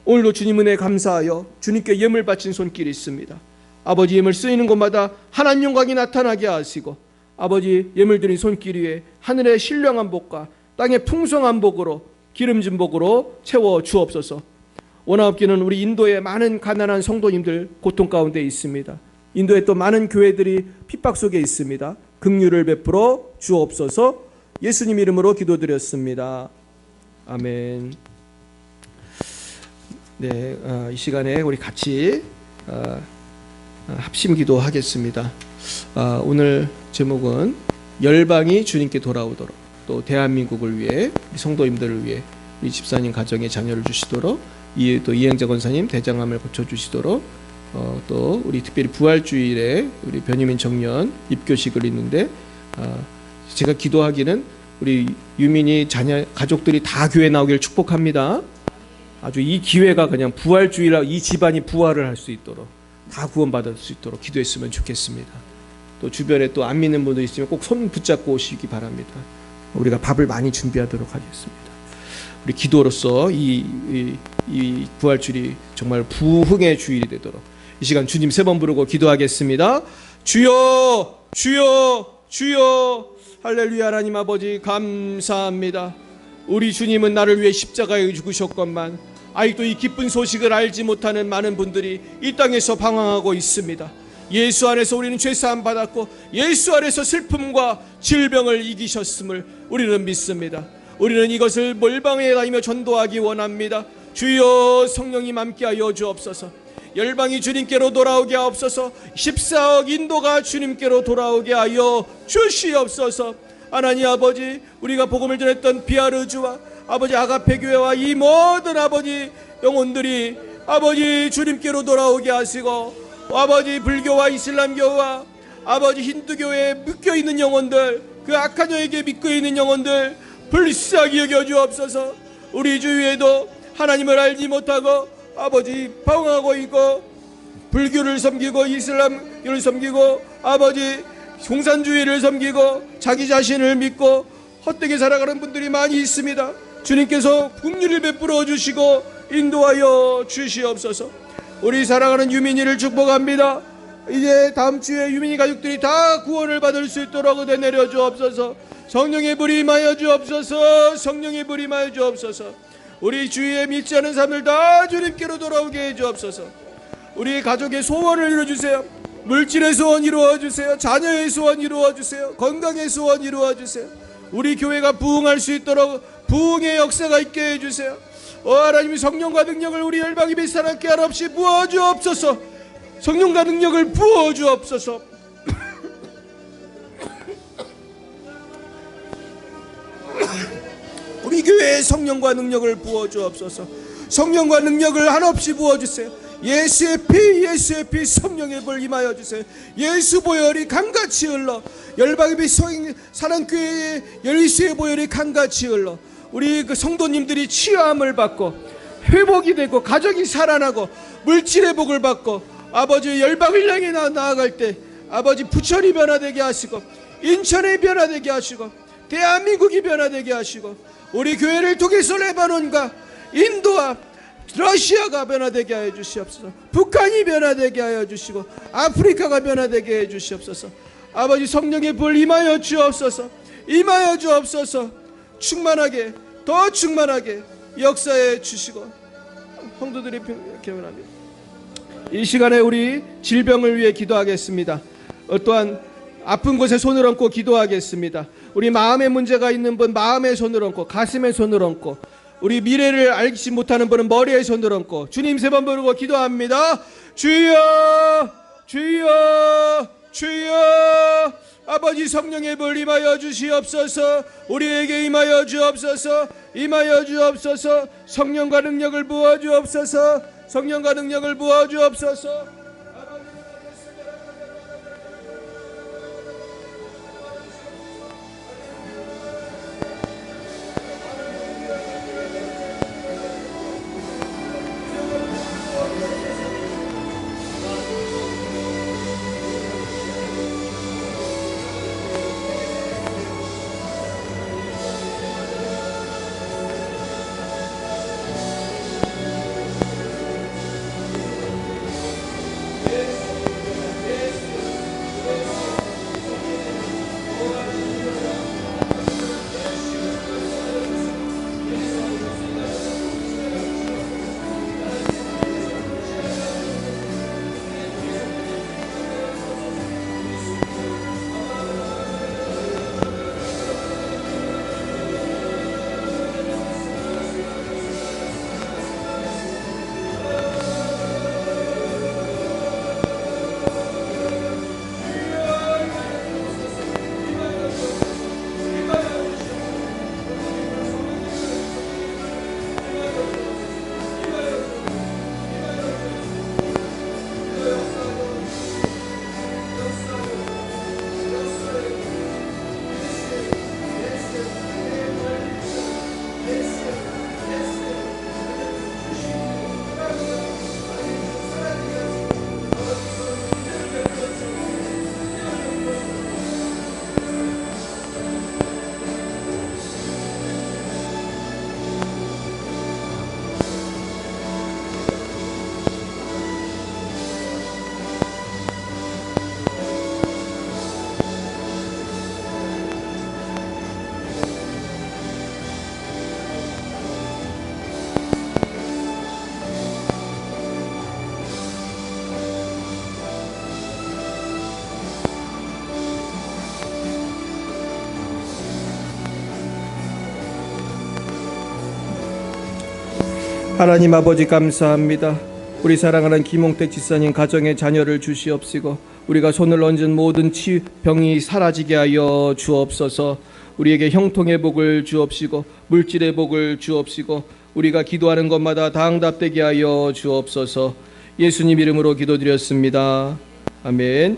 오늘도 주님 은혜 감사하여 주님께 예물 바친 손길이 있습니다. 아버지, 예물 쓰이는 곳마다 하나님 영광이 나타나게 하시고 아버지, 예물 드린 손길 위에 하늘의 신령한 복과 땅의 풍성한 복으로 기름진 복으로 채워 주옵소서. 원하옵기는 우리 인도의 많은 가난한 성도님들 고통 가운데 있습니다. 인도에 또 많은 교회들이 핍박 속에 있습니다. 긍휼을 베풀어 주옵소서. 예수님 이름으로 기도드렸습니다. 아멘. 네, 이 시간에 우리 같이 합심 기도하겠습니다. 오늘 제목은 열방이 주님께 돌아오도록, 또 대한민국을 위해, 우리 성도님들을 위해, 우리 집사님 가정에 자녀를 주시도록, 또 이행자 권사님 대장암을 고쳐주시도록, 또 우리 특별히 부활주일에 우리 변희민 청년 입교식을 있는데 제가 기도하기는 우리 유민이 자녀 가족들이 다 교회 나오기를 축복합니다. 아주 이 기회가 그냥 부활주일에 이 집안이 부활을 할 수 있도록, 다 구원받을 수 있도록 기도했으면 좋겠습니다. 또 주변에 또 안 믿는 분들 있으면 꼭 손 붙잡고 오시기 바랍니다. 우리가 밥을 많이 준비하도록 하겠습니다. 우리 기도로서 이 부활주일이 정말 부흥의 주일이 되도록 이 시간 주님 3번 부르고 기도하겠습니다. 주여, 주여, 주여. 할렐루야. 하나님 아버지 감사합니다. 우리 주님은 나를 위해 십자가에 죽으셨건만 아직도 이 기쁜 소식을 알지 못하는 많은 분들이 이 땅에서 방황하고 있습니다. 예수 안에서 우리는 죄사함 받았고 예수 안에서 슬픔과 질병을 이기셨음을 우리는 믿습니다. 우리는 이것을 몰방에 다니며 전도하기 원합니다. 주여, 성령님 함께하여 주옵소서. 열방이 주님께로 돌아오게 하옵소서. 14억 인도가 주님께로 돌아오게 하여 주시옵소서. 하나님 아버지, 우리가 복음을 전했던 비아르주와 아버지 아가페 교회와 이 모든 아버지 영혼들이 아버지 주님께로 돌아오게 하시고, 아버지 불교와 이슬람교와 아버지 힌두교에 묶여있는 영혼들, 그 악한 영에게 묶여있는 영혼들 불쌍히 여겨 주옵소서. 우리 주위에도 하나님을 알지 못하고 아버지 방황하고 있고 불교를 섬기고 이슬람교를 섬기고 아버지 공산주의를 섬기고 자기 자신을 믿고 헛되게 살아가는 분들이 많이 있습니다. 주님께서 긍휼을 베풀어 주시고 인도하여 주시옵소서. 우리 사랑하는 유민이를 축복합니다. 이제 다음 주에 유민이 가족들이 다 구원을 받을 수 있도록 은혜 내려 주옵소서. 성령의 불이 임하여 주옵소서. 성령의 불이 임하여 주옵소서. 우리 주위에 믿지 않은 사람들 다 주님께로 돌아오게 해 주옵소서. 우리 가족의 소원을 이루어주세요. 물질의 소원 이루어주세요. 자녀의 소원 이루어주세요. 건강의 소원 이루어주세요. 우리 교회가 부흥할 수 있도록 부흥의 역사가 있게 해주세요. 하나님이 성령과 능력을 우리 열방이 비사롭게 한없이 부어주옵소서. 성령과 능력을 부어주옵소서. 우리 교회에 성령과 능력을 부어주옵소서. 성령과 능력을 한없이 부어주세요. 예수의 피 성령의 불 임하여 주세요. 예수 보혈이 강같이 흘러 열방의 빛 사랑교회의 예수의 보혈이 강같이 흘러 우리 그 성도님들이 치유함을 받고 회복이 되고 가정이 살아나고 물질의 복을 받고 아버지 열방을 향해 나아갈 때 아버지 부천이 변화되게 하시고 인천이 변화되게 하시고 대한민국이 변화되게 하시고 우리 교회를 통해서 레바논과 인도와 러시아가 변화되게 하여 주시옵소서. 북한이 변화되게 하여 주시고 아프리카가 변화되게 해 주시옵소서. 아버지 성령의 불 임하여 주옵소서. 임하여 주옵소서. 충만하게 더 충만하게 역사해 주시고 성도들이 기원합니다. 이 시간에 우리 질병을 위해 기도하겠습니다. 또한 아픈 곳에 손을 얹고 기도하겠습니다. 우리 마음에 문제가 있는 분 마음에 손을 얹고 가슴에 손을 얹고 우리 미래를 알지 못하는 분은 머리에 손을 얹고 주님 세 번 부르고 기도합니다. 주여 주여 주여. 아버지 성령의 불 임하여 주시옵소서. 우리에게 임하여 주옵소서. 임하여 주옵소서. 성령과 능력을 부어 주옵소서. 성령과 능력을 부어 주옵소서. 하나님 아버지 감사합니다. 우리 사랑하는 김홍택 집사님 가정의 자녀를 주시옵시고 우리가 손을 얹은 모든 병이 사라지게 하여 주옵소서. 우리에게 형통의 복을 주옵시고 물질의 복을 주옵시고 우리가 기도하는 것마다 다 응답되게 하여 주옵소서. 예수님 이름으로 기도드렸습니다. 아멘.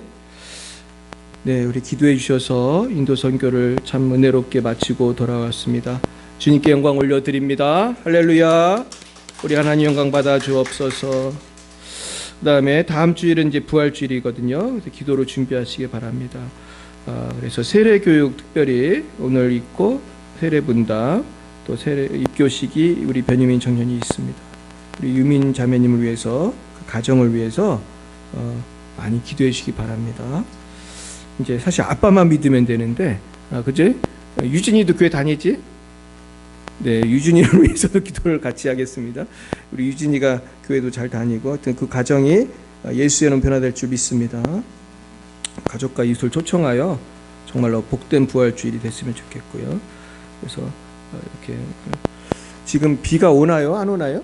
네, 우리 기도해 주셔서 인도 선교를 참 은혜롭게 마치고 돌아왔습니다. 주님께 영광 올려드립니다. 할렐루야. 우리 하나님 영광 받아 주옵소서. 그 다음에 다음 주일은 이제 부활주일이거든요. 그래서 기도로 준비하시기 바랍니다. 그래서 세례교육 특별히 오늘 있고 세례분당 또 세례 입교식이 우리 변유민 청년이 있습니다. 우리 유민 자매님을 위해서 그 가정을 위해서 많이 기도해 주시기 바랍니다. 이제 사실 아빠만 믿으면 되는데 그지? 유진이도 교회 다니지? 네, 유진이를 위해서도 기도를 같이 하겠습니다. 우리 유진이가 교회도 잘 다니고 하여튼 그 가정이 예수에는 변화될 줄 믿습니다. 가족과 이웃을 초청하여 정말로 복된 부활주일이 됐으면 좋겠고요. 그래서 이렇게 지금 비가 오나요? 안 오나요?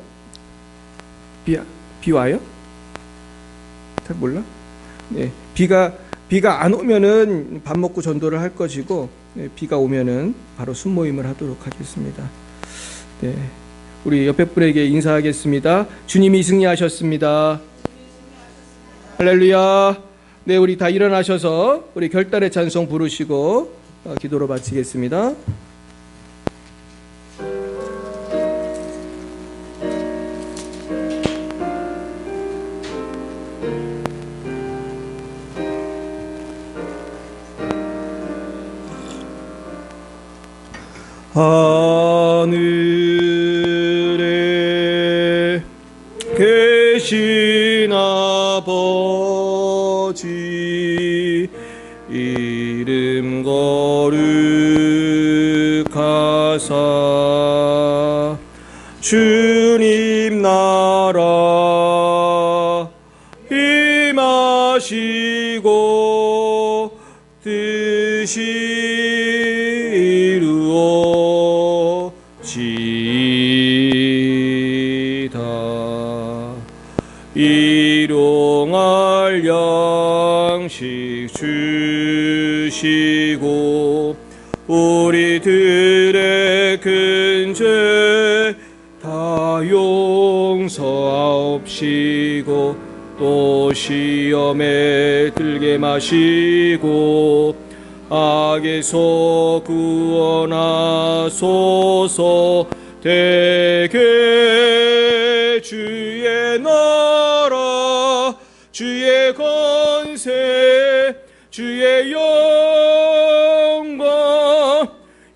비 와요? 잘 몰라? 네, 비가 안 오면은 밥 먹고 전도를 할 것이고 비가 오면은 바로 순모임을 하도록 하겠습니다. 네, 우리 옆에 분에게 인사하겠습니다. 주님이 승리하셨습니다. 할렐루야. 네, 우리 다 일어나셔서 우리 결단의 찬송 부르시고 기도로 마치겠습니다. 하늘에 하사 주님 나라 임하시고 뜻이 이루어지이다. 일용할 양식 주시고 우리들의 큰 죄 다 용서하옵시고 또 시험에 들게 마시고 악에서 구원하소서. 대개 주의 나라 주의 권세 주의 영광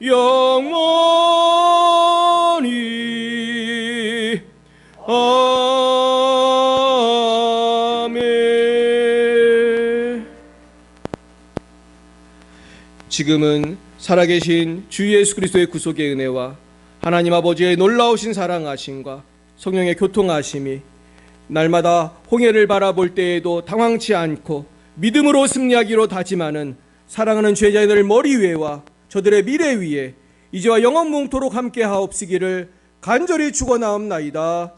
영원히 아멘. 지금은 살아계신 주 예수 그리스도의 구속의 은혜와 하나님 아버지의 놀라우신 사랑하심과 성령의 교통하심이 날마다 홍해를 바라볼 때에도 당황치 않고 믿음으로 승리하기로 다짐하는 사랑하는 제자들 머리 위에와 저들의 미래 위에 이제와 영원뭉토록 함께 하옵시기를 간절히 축원하옵나이다.